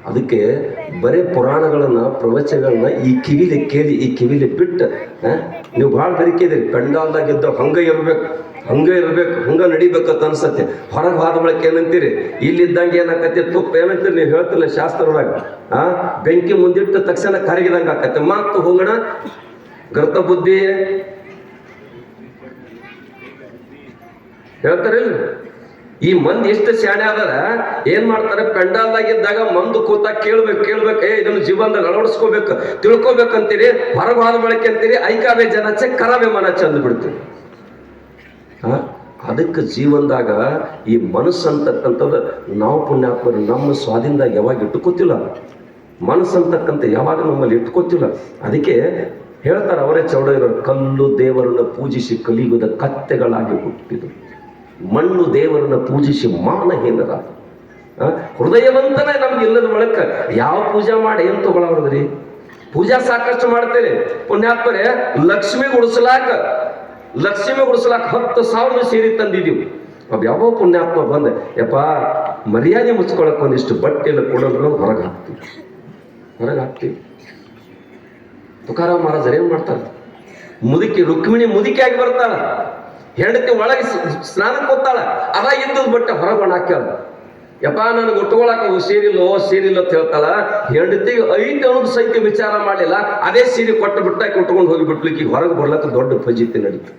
ಅದಕ್ಕೆ ಬರೇ ಪುರಾಣಗಳನ್ನ ಪ್ರವಚನಗಳನ್ನ ಈ ಕಿವಿಲಿ ಕೇಳಿ ಈ ಕಿವಿಲಿ ಬಿಟ್ಟು ನೀವು ಭಾಳ ಬೆರಿಕಿದಿರಿ. ಪೆಂಡಾಲ್ದಾಗಿದ್ದ ಹಂಗ ಇರ್ಬೇಕು ಹಂಗ ನಡಿಬೇಕಂತ ಅನ್ಸತ್ತೆ. ಹೊರಗೆ ಹೋದ ಬಳಕ ಏನಂತೀರಿ? ಇಲ್ಲಿದ್ದಂಗೆ ಏನಾಕತ್ತೆ? ತುಪ್ಪ ಏನಂತೀರಿ ನೀವು ಹೇಳ್ತಿಲ್ಲ ಶಾಸ್ತ್ರದಾಗ. ಬೆಂಕಿ ಮುಂದಿಟ್ಟ ತಕ್ಷಣ ಕರಗಿದಂಗೆ ಆಕತ್ತೆ. ಮತ್ತು ಹೋಗೋಣ ಗರ್ತ ಬುದ್ಧಿ ಹೇಳ್ತಾರಿಲ್ಲ. ಈ ಮಂದಿ ಎಷ್ಟು ಶಾಣೆ ಆದಾರ ಏನ್ ಮಾಡ್ತಾರೆ? ಪೆಂಡಾಲ್ದಾಗಿದ್ದಾಗ ಮಂದು ಕೂತ ಕೇಳ್ಬೇಕು ಇದನ್ನು ಜೀವನದಾಗ ಅಳವಡಿಸ್ಕೋಬೇಕು ತಿಳ್ಕೊಬೇಕಂತೀರಿ. ಹೊರಗೆ ಹೋದ ಬಳಕೆ ಅಂತೀರಿ ಐಕಾವೇ ಜನ ಕರಾವೇ ಮನ ಚಂದ ಬಿಡ್ತೀವಿ. ಅದಕ್ಕೆ ಜೀವನದಾಗ ಈ ಮನಸ್ಸು ಅಂತಕ್ಕಂಥದ್ದು ನಾವು ಪುಣ್ಯಾತ್ಮರು ನಮ್ಮ ಸ್ವಾಧೀನದಾಗ ಯಾವಾಗ ಇಟ್ಕೋತಿಲ್ಲ. ಮನಸ್ಸು ಅಂತಕ್ಕಂಥ ಯಾವಾಗ ನಮ್ಮಲ್ಲಿ ಇಟ್ಕೋತಿಲ್ಲ. ಅದಕ್ಕೆ ಹೇಳ್ತಾರೆ ಅವರೇ ಚೌಡಯ್ಯನವರು, ಕಲ್ಲು ದೇವರನ್ನ ಪೂಜಿಸಿ ಕಲಿಯುವುದ ಕತ್ತೆಗಳಾಗಿ ಹುಟ್ಟಿದು, ಮಣ್ಣು ದೇವರನ್ನ ಪೂಜಿಸಿ ಮಾನಹೀನರ. ಹೃದಯವಂತನೇ ನಮ್ಗೆ ಇಲ್ಲದ ಬಳಕ ಯಾವ ಪೂಜಾ ಮಾಡಿ ಏನ್ ತಗೊಳವ್ರದ್ರಿ? ಪೂಜಾ ಸಾಕಷ್ಟು ಮಾಡ್ತೇನೆ ಪುಣ್ಯಾತ್ಮರೇ. ಲಕ್ಷ್ಮಿ ಉಡಿಸ್ಲಾಕ 10,000 ಸೀರೆ ತಂದಿದೀವಿ. ಅವ್ ಯಾವ ಪುಣ್ಯಾತ್ಮ ಬಂದೆ ಯಪ್ಪ ಮರ್ಯಾದೆ ಮುಚ್ಕೊಳಕ್ ಒಂದಿಷ್ಟು ಬಟ್ಟೆ ಎಲ್ಲ ಕೊಡೋದ್ರ ಹೊರಗೆ ಹಾಕ್ತೀವಿ. ತುಕಾರಾಮ್ ಮಹಾರಾಜರು ಏನ್ ಮಾಡ್ತಾರೆ? ರುಕ್ಮಿಣಿ ಮುದುಕಿಯಾಗಿ ಬರ್ತಾಳ, ಹೆಂಡತಿ ಒಳಗೆ ಸ್ನಾನಕ್ಕೆ ಹೋಗ್ತಾಳ, ಅದ ಇದ್ದದ್ ಬಟ್ಟೆ ಹೊರಗೆ ಹಾಕ್ಯಾಳ. ಯಪ್ಪ ನನಗೆ ಉಟ್ಕೊಳಕ ಸೀರಿಲ್ಲೋ ಅಂತ ಹೇಳ್ತಾಳ. ಹೆಂಡತಿಗೆ 5 ಅನ್ನೋದು ಸಹಿತ ವಿಚಾರ ಮಾಡಲಿಲ್ಲ. ಅದೇ ಸೀರೆ ಕೊಟ್ಟು ಬಿಟ್ಟಾಕಿ ಉಟ್ಕೊಂಡು ಹೋಗಿಬಿಟ್ಲಿಕ್ಕೆ ಹೊರಗೆ ಬರ್ಲಕ್ಕ ದೊಡ್ಡ ಫಜಿತಿ ನಡೀತು.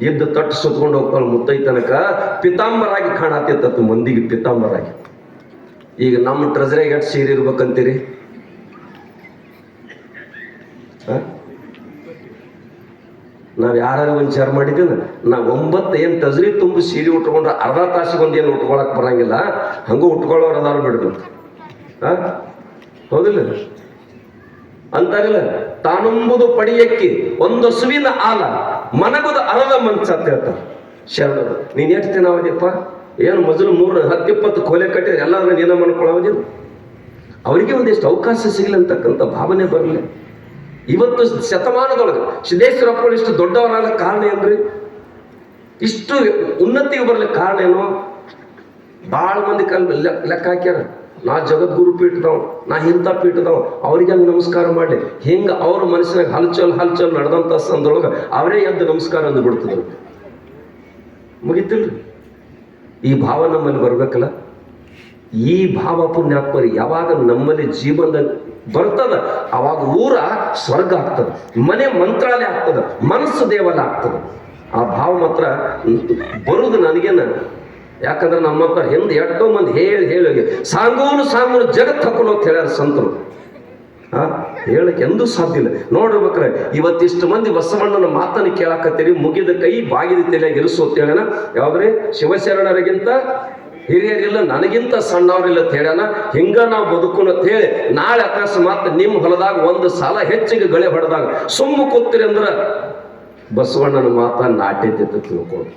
ಇದ್ದ ತಟ್ಟು ಸುತ್ಕೊಂಡು ಹೋಗ್ತಾಳ ಮುತ್ತೈ ತನಕ ಪಿತಾಂಬರಾಗಿ ಕಾಣತಿತ್ತು ಮಂದಿಗೆ ಪಿತಾಂಬರಾಗಿ. ಈಗ ನಮ್ಮ ಟ್ರೆಜರಿಯಾಗ ಎಷ್ಟು ಸೀರೆ ಇರ್ಬೇಕಂತೀರಿ? ನಾವ್ ಯಾರು ವಿಚಾರ ಮಾಡಿದ್ದೀನ? ನಾವು 9 ಏನ್ ಟ್ರೆಜರಿ ತುಂಬಿ ಸೀರೆ ಉಟ್ಕೊಂಡ್ರೆ ಅರ್ಧ ತಾಸಿಗೆ ಒಂದು ಏನು ಉಟ್ಕೊಳಕ್ ಬರಂಗಿಲ್ಲ. ಹಂಗೂ ಉಟ್ಕೊಳ್ಳೋರು ಅದಾರ ಬಿಡ್ಬೇಕು. ಹೌದಿಲ್ಲ ಅಂತಾರಿಲ್ಲ. ತಾನುಂಬುದು ಪಡಿಯಕ್ಕಿ ಒಂದು ಸುವಿನ ಆಲ ಮನಗುದ ಅರದ ಮಂಚ ಅಂತ ಹೇಳ್ತಾರೆ ಶರಣರು. ನೀನ್ ಎಷ್ಟು ದಿನ ಅವದಿಪ್ಪ? ಏನು ಮೊದಲು 10-20 ಕೊಲೆ ಕಟ್ಟಿದ್ರೆ ಎಲ್ಲಾದ್ರೂ ನೀನ ಮಾಡ್ಕೊಳ್ಳೋದಿಲ್ಲ. ಅವರಿಗೆ ಒಂದಿಷ್ಟು ಅವಕಾಶ ಸಿಗಲಿ ಅಂತಕ್ಕಂಥ ಭಾವನೆ ಬರಲಿ. ಇವತ್ತು ಶತಮಾನದೊಳಗೆ ಸಿದ್ದೇಶ್ವರಪ್ಪಗಳು ಇಷ್ಟು ದೊಡ್ಡವರಾದ ಕಾರಣ ಏನ್ರಿ? ಇಷ್ಟು ಉನ್ನತಿಗೆ ಬರ್ಲಿಕ್ಕೆ ಕಾರಣ ಏನು? ಭಾಳ ಮಂದಿ ಲೆಕ್ಕ ಹಾಕ್ಯಾರ. ನಾ ಜಗದ್ಗುರು ಪೀಠದವ, ನಾ ಇಂಥ ಪೀಠದವ, ಅವ್ರಿಗೆ ಹಂಗೆ ನಮಸ್ಕಾರ ಮಾಡಲಿ. ಹಿಂಗೆ ಅವ್ರ ಮನಸ್ಸಿನಾಗ ಹಲ್ಚಲ್ ನಡೆದಂಥ ಸಂದೊಳಗೆ ಅವರೇ ಎದ್ದು ನಮಸ್ಕಾರ ಅಂದು ಬಿಡ್ತಿದ್ರು. ಮುಗಿತಿಲ್ರಿ? ಈ ಭಾವ ನಮ್ಮಲ್ಲಿ ಬರ್ಬೇಕಲ್ಲ. ಈ ಭಾವ ಪುಣ್ಯಾತ್ಮರಿ ಯಾವಾಗ ನಮ್ಮಲ್ಲಿ ಜೀವನದ ಬರ್ತದ ಅವಾಗ ಊರ ಸ್ವರ್ಗ ಆಗ್ತದೆ, ಮನೆ ಮಂತ್ರಾಲಯ ಆಗ್ತದೆ, ಮನಸ್ಸು ದೇವಾಲಯ ಆಗ್ತದೆ. ಆ ಭಾವ ಮಾತ್ರ ಬರುದು ನನಗೇನ. ಯಾಕಂದ್ರೆ ನಮ್ಮ ಹತ್ರ ಹಿಂದೆ ಎಷ್ಟೋ ಮಂದಿ ಹೇಳಿ ಸಾಂಗೋನು ಜಗತ್ ಹಾಕೊಂಡು ಅಂತ ಹೇಳ್ಯಾರ ಸಂತರು. ಹೇಳಕ್ಕೆ ಎಂದೂ ಸಾಧ್ಯ ಇಲ್ಲ. ನೋಡ್ಬೇಕ್ರೆ ಇವತ್ತಿಷ್ಟು ಮಂದಿ ಬಸವಣ್ಣನ ಮಾತನ್ನು ಕೇಳಾಕತ್ತೀರಿ. ಮುಗಿದ ಕೈ ಬಾಗಿದ ತಲೆಯಾಗಿ ಇರಿಸು ಅಂತ ಹೇಳೋಣ. ಯಾವ್ದ್ರಿ? ಶಿವಶರಣರಿಗಿಂತ ಹಿರಿಯರಿಲ್ಲ, ನನಗಿಂತ ಸಣ್ಣವ್ರಿಲ್ಲ ಅಂತ ಹೇಳ್ಯಾನ. ಹಿಂಗ ನಾವು ಬದುಕು ಅಂತ ಹೇಳಿ ನಾಳೆ ಅಕಸ್ಮಾತ್ ನಿಮ್ಮ ಹೊಲದಾಗ ಒಂದು ಸಾಲ ಹೆಚ್ಚಿಗೆ ಗಳೆ ಹೊಡೆದಾಗ ಸುಮ್ಮ ಕೂತ್ತೀರಿ ಅಂದ್ರೆ ಬಸವಣ್ಣನ ಮಾತ ನಾಟ್ಯತೆ ತಿಳ್ಕೊಂಡು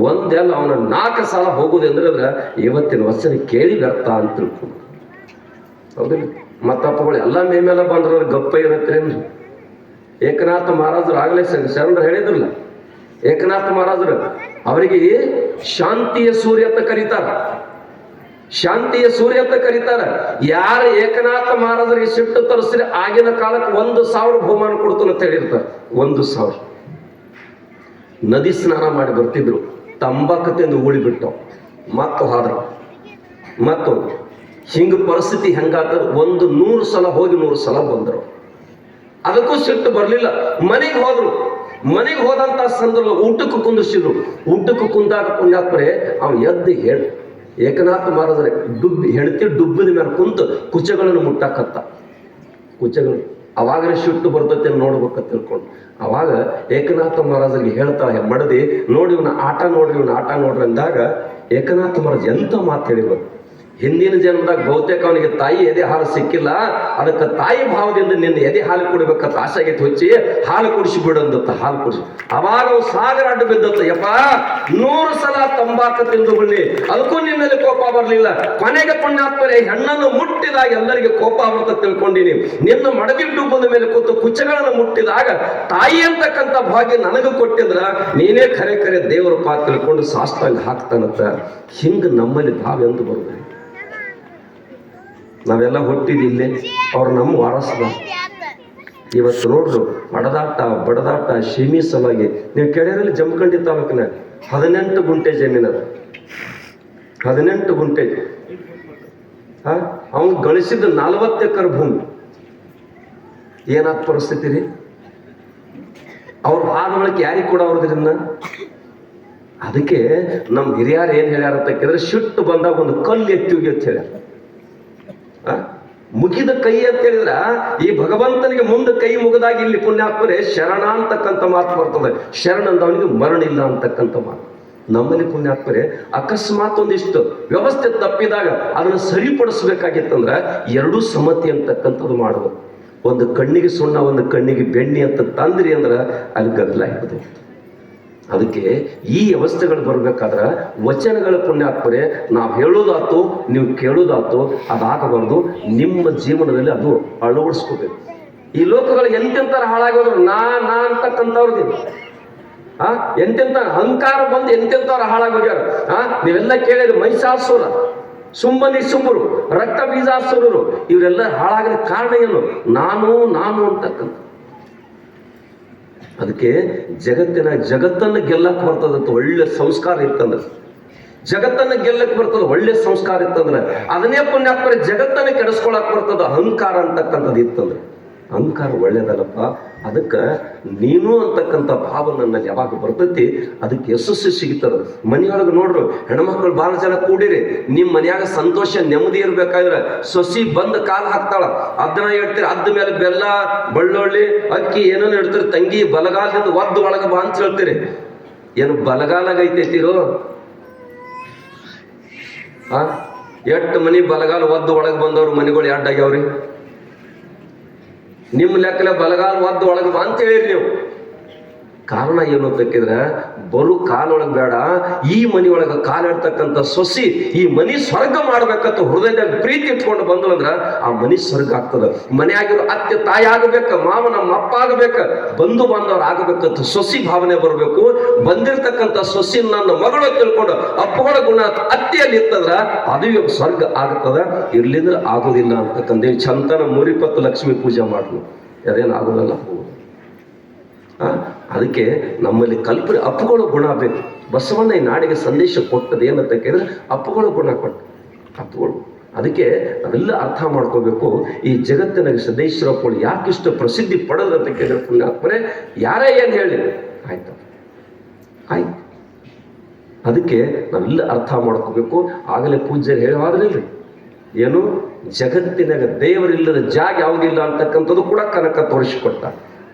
ಒಂದೆಲ್ಲ ಅವನ 4 ಸಾಲ ಹೋಗುದಂದ್ರೆ ಇವತ್ತಿನ ವಚನ ಕೇಳಿ ವ್ಯರ್ಥ ಅಂತ ತಿಳ್ಕೊಂಡು. ಹೌದಿಲ್ಲ? ಮತ್ತಪ್ಪಗಳು ಎಲ್ಲ ಮೇಲೆಲ್ಲ ಬಂದ್ರ ಗಪ್ಪ ಇರತ್ತೇನ್ರಿ? ಏಕನಾಥ ಮಹಾರಾಜರು ಆಗ್ಲೇ ಶರಣರು ಹೇಳಿದ್ರಲ್ಲ, ಏಕನಾಥ ಮಹಾರಾಜರು ಅವರಿಗೆ ಶಾಂತಿಯ ಸೂರ್ಯ ಅಂತ ಕರೀತಾರ. ಶಾಂತಿಯ ಸೂರ್ಯ ಅಂತ ಕರೀತಾರ. ಯಾರ ಏಕನಾಥ ಮಹಾರಾಜರಿಗೆ ಸಿಟ್ಟು ತರಿಸಿದ್ರೆ ಆಗಿನ ಕಾಲಕ್ಕೆ 1,000 ಬಹುಮಾನ ಕೊಡ್ತು ಅಂತ ಹೇಳಿರ್ತಾರೆ. 1,000. ನದಿ ಸ್ನಾನ ಮಾಡಿ ಬರ್ತಿದ್ರು, ತಂಬಾಕು ತಿಂದು ಉಳಿಬಿಟ್ಟವು, ಮತ್ತು ಹೋದ್ರು. ಮತ್ತೊಂದು ಹಿಂಗ ಪರಿಸ್ಥಿತಿ ಹೆಂಗಾಗ್ತದೆ? 100 ಸಲ ಹೋಗಿ 100 ಸಲ ಬಂದರು. ಅದಕ್ಕೂ ಸಿಟ್ಟು ಬರಲಿಲ್ಲ. ಮನೆಗೆ ಹೋದ್ರು. ಮನೆಗೆ ಹೋದಂತ ಸಂದರ್ಭ ಊಟಕ್ಕೆ ಕುಂದಿಸಿದ್ರು. ಊಟಕ್ಕೆ ಕುಂದಾಗ ಪುಣ್ಯಾತ್ಮರೇ ಅವ್ ಎದ್ದು ಹೇಳಿ ಏಕನಾಥ ಮಹಾರಾಜರೇ ಹೆಂಡತಿ ಡುಬ್ಬಿದ ಮೇಲೆ ಕುಂತು ಕುಚಗಳನ್ನು ಮುಟ್ಟಾಕತ್ತ. ಕುಚಗಳು ಅವಾಗಲೇ ಸಿಟ್ಟು ಬರ್ತೈತೆ ನೋಡ್ಬೇಕಂತ ತಿಳ್ಕೊಂಡು ಅವಾಗ ಏಕನಾಥ ಮಹಾರಾಜರಿಗೆ ಹೇಳ್ತಾಳೆ ಮಡದಿ, ನೋಡಿ ಇವನ ಆಟ ನೋಡ್ರಿ ಅಂದಾಗ ಏಕನಾಥ ಮಹಾರಾಜ್ ಎಂತ ಮಾತು ಹೇಳಿದ್ರು. ಹಿಂದಿನ ಜನ್ಮದಾಗ ಬಹುತೇಕ ಅವನಿಗೆ ತಾಯಿ ಎದೆ ಹಾಲು ಸಿಕ್ಕಿಲ್ಲ, ಅದಕ್ಕೆ ತಾಯಿ ಭಾವದಿಂದ ನಿನ್ನ ಎದೆ ಹಾಲು ಕುಡಿಬೇಕಂತ ಆಸೆಗೆ ಹೊಚ್ಚಿ ಹಾಲು ಕುಡಿಸಿ ಬಿಡಂದತ್ತ. ಹಾಲು ಕುಡಿಸಿ ಅವಾಗ ಅವು ಸಾಗರ ಅಡ್ಡು ಬಿದ್ದತ್ತ. ಯಪ್ಪ 100 ಸಲ ತಂಬಾಕು ತಿಂದು ಬನ್ನಿ, ಅದಕ್ಕೂ ನಿನ್ನಲ್ಲಿ ಕೋಪ ಬರಲಿಲ್ಲ. ಕೊನೆಗೆ ಪುಣ್ಯಾತ್ಮರೇ ಹೆಣ್ಣನ್ನು ಮುಟ್ಟಿದಾಗ ಎಲ್ಲರಿಗೆ ಕೋಪ ಅಂತ ತಿಳ್ಕೊಂಡಿನಿ. ನಿನ್ನ ಮಡದಿಟ್ಟು ಬಂದ ಮೇಲೆ ಕೂತು ಕುಚ್ಚಗಳನ್ನು ಮುಟ್ಟಿದಾಗ ತಾಯಿ ಅಂತಕ್ಕಂಥ ಭಾಗ್ಯ ನನಗೂ ಕೊಟ್ಟಿದ್ರ ನೀನೇ ಖರೆ ಖರೆ ದೇವರ ಪಾ ತಿಳ್ಕೊಂಡು ಸಾಷ್ಟಾಂಗ ಹಾಕ್ತಾನಂತ. ಹಿಂಗ ನಮ್ಮಲ್ಲಿ ಭಾವ ಎಂದು ಬರುವುದು. ನಾವೆಲ್ಲ ಹುಟ್ಟಿದಿಲ್ಲೇ, ಅವ್ರು ನಮ್ಮ ವಾರಸದ. ಇವತ್ತು ನೋಡ್ರು ಹೊಡೆದಾಟ ಬಡದಾಟ ಶಿಮಿ ಸಲುವಾಗಿ. ನೀವು ಕೆಳರಲ್ಲಿ ಜಮಖಂಡಿ ತಾಲೂಕಿನ 18 ಗುಂಟೆ ಜಮೀನದ, 18 ಗುಂಟೆ. ಅವನು ಗಳಿಸಿದ 40 ಎಕರೆ ಭೂಮಿ. ಏನಾದ ಪರಿಸ್ಥಿತಿ ರೀ? ಅವ್ರು ಆದ ಬಳಿಕ ಯಾರಿಗೆ ಕೂಡ ಅವ್ರದ್ರಿಂದ. ಅದಕ್ಕೆ ನಮ್ಮ ಹಿರಿಯರು ಏನ್ ಹೇಳ್ಯಾರ ಅಂತ ಕೇಳಿದ್ರೆ, ಸಿಟ್ಟು ಬಂದಾಗ ಒಂದು ಕಲ್ಲು ಎತ್ತಿಗೆ ಅಂತ ಹೇಳ್ಯಾರ. ಮುಗಿದ ಕೈ ಅಂತ ಹೇಳಿದ್ರ ಈ ಭಗವಂತನಿಗೆ ಮುಂದೆ ಕೈ ಮುಗಿದಾಗ ಇಲ್ಲಿ ಪುಣ್ಯಾತ್ಮರೇ ಶರಣ ಅಂತಕ್ಕಂಥ ಮಾತು ಬರ್ತದೆ. ಶರಣ ಅಂದವನಿಗೆ ಮರಣ ಇಲ್ಲ ಅಂತಕ್ಕಂಥ ಮಾತು. ನಮ್ಮಲ್ಲಿ ಪುಣ್ಯಾತ್ಮರೇ ಅಕಸ್ಮಾತ್ ಒಂದಿಷ್ಟು ವ್ಯವಸ್ಥೆ ತಪ್ಪಿದಾಗ ಅದನ್ನು ಸರಿಪಡಿಸ್ಬೇಕಾಗಿತ್ತಂದ್ರ 2 ಸಮ್ಮತಿ ಅಂತಕ್ಕಂಥದ್ದು ಮಾಡಬಹುದು. ಒಂದು ಕಣ್ಣಿಗೆ ಸುಣ್ಣ, ಒಂದು ಕಣ್ಣಿಗೆ ಬೆಣ್ಣೆ ಅಂತ ತಂದ್ರಿ ಅಂದ್ರ ಅಲ್ಲಿ ಗದ್ದಲ ಇರೋದು. ಅದಕ್ಕೆ ಈ ವ್ಯವಸ್ಥೆಗಳು ಬರ್ಬೇಕಾದ್ರೆ ವಚನಗಳ ಪುಣ್ಯಾತ್ಮರೇ ನಾವು ಹೇಳೋದಾತು, ನೀವು ಕೇಳೋದಾತು, ಅದಾಗಬಾರ್ದು. ನಿಮ್ಮ ಜೀವನದಲ್ಲಿ ಅದು ಅಳವಡಿಸ್ಕೋಬೇಕು. ಈ ಲೋಕಗಳು ಎಂತೆಂತ ಹಾಳಾಗೋದ್ರು ನಾ ಅಂತಕ್ಕಂಥವ್ರದ್ದು ಎಂತೆಂತ ಅಹಂಕಾರ ಬಂದು ಎಂತೆಂಥವ್ರು ಹಾಳಾಗೋಗ್ಯಾರ. ನೀವೆಲ್ಲ ಕೇಳಿದ್ರೆ ಮಹಿಷಾಸುರ, ಸುಂಬನಿ ಸುಂಬರು, ರಕ್ತ ಬೀಜಾಸುರರು, ಇವರೆಲ್ಲ ಹಾಳಾಗಲಿಕ್ಕೆ ಕಾರಣ ಏನು? ನಾನು ಅಂತಕ್ಕಂಥ. ಅದಕ್ಕೆ ಜಗತ್ತನ್ನು ಗೆಲ್ಲಕ್ಕೆ ಬರ್ತದಂತ ಒಳ್ಳೆ ಸಂಸ್ಕಾರ ಇತ್ತಂದ್ರೆ, ಜಗತ್ತನ್ನು ಗೆಲ್ಲಕ್ಕೆ ಬರ್ತದ ಒಳ್ಳೆ ಸಂಸ್ಕಾರ ಇತ್ತಂದ್ರೆ, ಅದನ್ನೇ ಪುಣ್ಯಾತ್ಮರೇ ಜಗತ್ತನ್ನು ಕೆಡಿಸ್ಕೊಳಕ್ ಬರ್ತದ ಅಹಂಕಾರ ಅಂತಕ್ಕಂಥದ್ದು ಇತ್ತಂದ್ರೆ. ಅಹಂಕಾರ ಒಳ್ಳೇದಲ್ಲಪ್ಪ. ಅದಕ್ಕೆ ನೀನು ಅಂತಕ್ಕಂಥ ಭಾವ ನನ್ನಲ್ಲಿ ಯಾವಾಗ ಬರ್ತೈತಿ ಅದಕ್ಕೆ ಯಶಸ್ಸು ಸಿಗ್ತದ. ಮನೆಯೊಳಗೆ ನೋಡ್ರು ಹೆಣ್ಮಕ್ಳು ಭಾಳ ಜನ ಕೂಡಿರಿ, ನಿಮ್ಮ ಮನ್ಯಾಗ ಸಂತೋಷ ನೆಮ್ಮದಿ ಇರ್ಬೇಕಾದ್ರೆ ಸೊಸಿ ಬಂದು ಕಾಲು ಹಾಕ್ತಾಳ, ಅದನ್ನ ಹೇಳ್ತೀರಿ. ಅದ್ದ ಮೇಲೆ ಬೆಲ್ಲ ಬೆಳ್ಳುಳ್ಳಿ ಅಕ್ಕಿ ಏನೇನು ಇಡ್ತೀರಿ. ತಂಗಿ ಬಲಗಾಲದಿಂದ ಒದ್ದು ಒಳಗೆ ಬಾ ಅಂತ ಹೇಳ್ತೀರಿ. ಏನು ಬಲಗಾಲಾಗ ಐತೈತಿರೋ? ಎಷ್ಟು ಮನಿ ಬಲಗಾಲ ಒದ್ದು ಒಳಗೆ ಬಂದವ್ರು ಮನೆಗಳು ಎಡ್ಡಾಗ್ಯಾವ್ರಿ. ನಿಮ್ಮ ಲೆಕ್ಕಲೆ ಬಲಗಾಲ ಒದ್ದು ಒಳಗೆ ಬಾ ಅಂತ ಹೇಳಿರಿ ನೀವು. ಕಾರಣ ಏನು ಅಂತಕ್ಕಿದ್ರೆ ಬರು ಕಾಲೊಳಗೆ ಬೇಡ, ಈ ಮನೆಯೊಳಗೆ ಕಾಲಿಡ್ತಕ್ಕಂಥ ಸೊಸಿ ಈ ಮನಿ ಸ್ವರ್ಗ ಮಾಡ್ಬೇಕಂತ ಹೃದಯದಾಗ ಪ್ರೀತಿ ಇಟ್ಕೊಂಡು ಬಂದಳಂದ್ರ ಆ ಮನಿ ಸ್ವರ್ಗ ಆಗ್ತದ. ಮನೆಯಾಗಿರೋ ಅತ್ತೆ ತಾಯಿ ಆಗಬೇಕ, ಮಾವ ನಮ್ಮ ಅಪ್ಪ ಆಗಬೇಕ, ಬಂಧು ಬಾಂಧವರು ಆಗಬೇಕಂತ ಸೊಸಿ ಭಾವನೆ ಬರಬೇಕು. ಬಂದಿರ್ತಕ್ಕಂಥ ಸೊಸಿ ನನ್ನ ಮಗಳು ತಿಳ್ಕೊಂಡು ಅಪ್ಪಗಳ ಗುಣ ಅತ್ತೆಯಲ್ಲಿ ಇತ್ತಂದ್ರ ಅದು ಸ್ವರ್ಗ ಆಗ್ತದ. ಇರ್ಲಿಂದ್ರೆ ಆಗೋದಿಲ್ಲ ಅಂತಕ್ಕಂಥ ಚಂತನ 120 ಲಕ್ಷ್ಮೀ ಪೂಜೆ ಮಾಡ್ಲು ಅದೇನು ಆಗೋದಲ್ಲ. ಅದಕ್ಕೆ ನಮ್ಮಲ್ಲಿ ಕಲ್ಪನೆ ಅಪ್ಪುಗಳ ಗುಣ ಬೇಕು. ಬಸವಣ್ಣ ಈ ನಾಡಿಗೆ ಸಂದೇಶ ಕೊಟ್ಟದ್ದು ಏನಂತ ಕೇಳಿದ್ರೆ ಅಪ್ಪುಗಳ ಗುಣ ಕೊಟ್ಟು ಅಪ್ಪುಗಳು. ಅದಕ್ಕೆ ನಾವೆಲ್ಲ ಅರ್ಥ ಮಾಡ್ಕೋಬೇಕು. ಈ ಜಗತ್ತಿನ ಸಿದ್ದೇಶ್ವರಪ್ಪಗಳು ಯಾಕಿಷ್ಟು ಪ್ರಸಿದ್ಧಿ ಪಡೆದಂತ ಕೇಳಿದ್ರೆ ಪುಣ್ಯಾತ್ಮರೇ ಯಾರೇ ಏನು ಹೇಳಿ ಆಯ್ತು. ಅದಕ್ಕೆ ನಾವೆಲ್ಲ ಅರ್ಥ ಮಾಡ್ಕೋಬೇಕು. ಆಗಲೇ ಪೂಜ್ಯರು ಹೇಳವಾದ್ರಿಲ್ರಿ, ಏನು ಜಗತ್ತಿನಾಗ ದೇವರಿಲ್ಲದ ಜಾಗ ಯಾವುದಿಲ್ಲ ಅಂತಕ್ಕಂಥದ್ದು ಕೂಡ ಕನಕ ತೋರಿಸಿಕೊಟ್ಟ.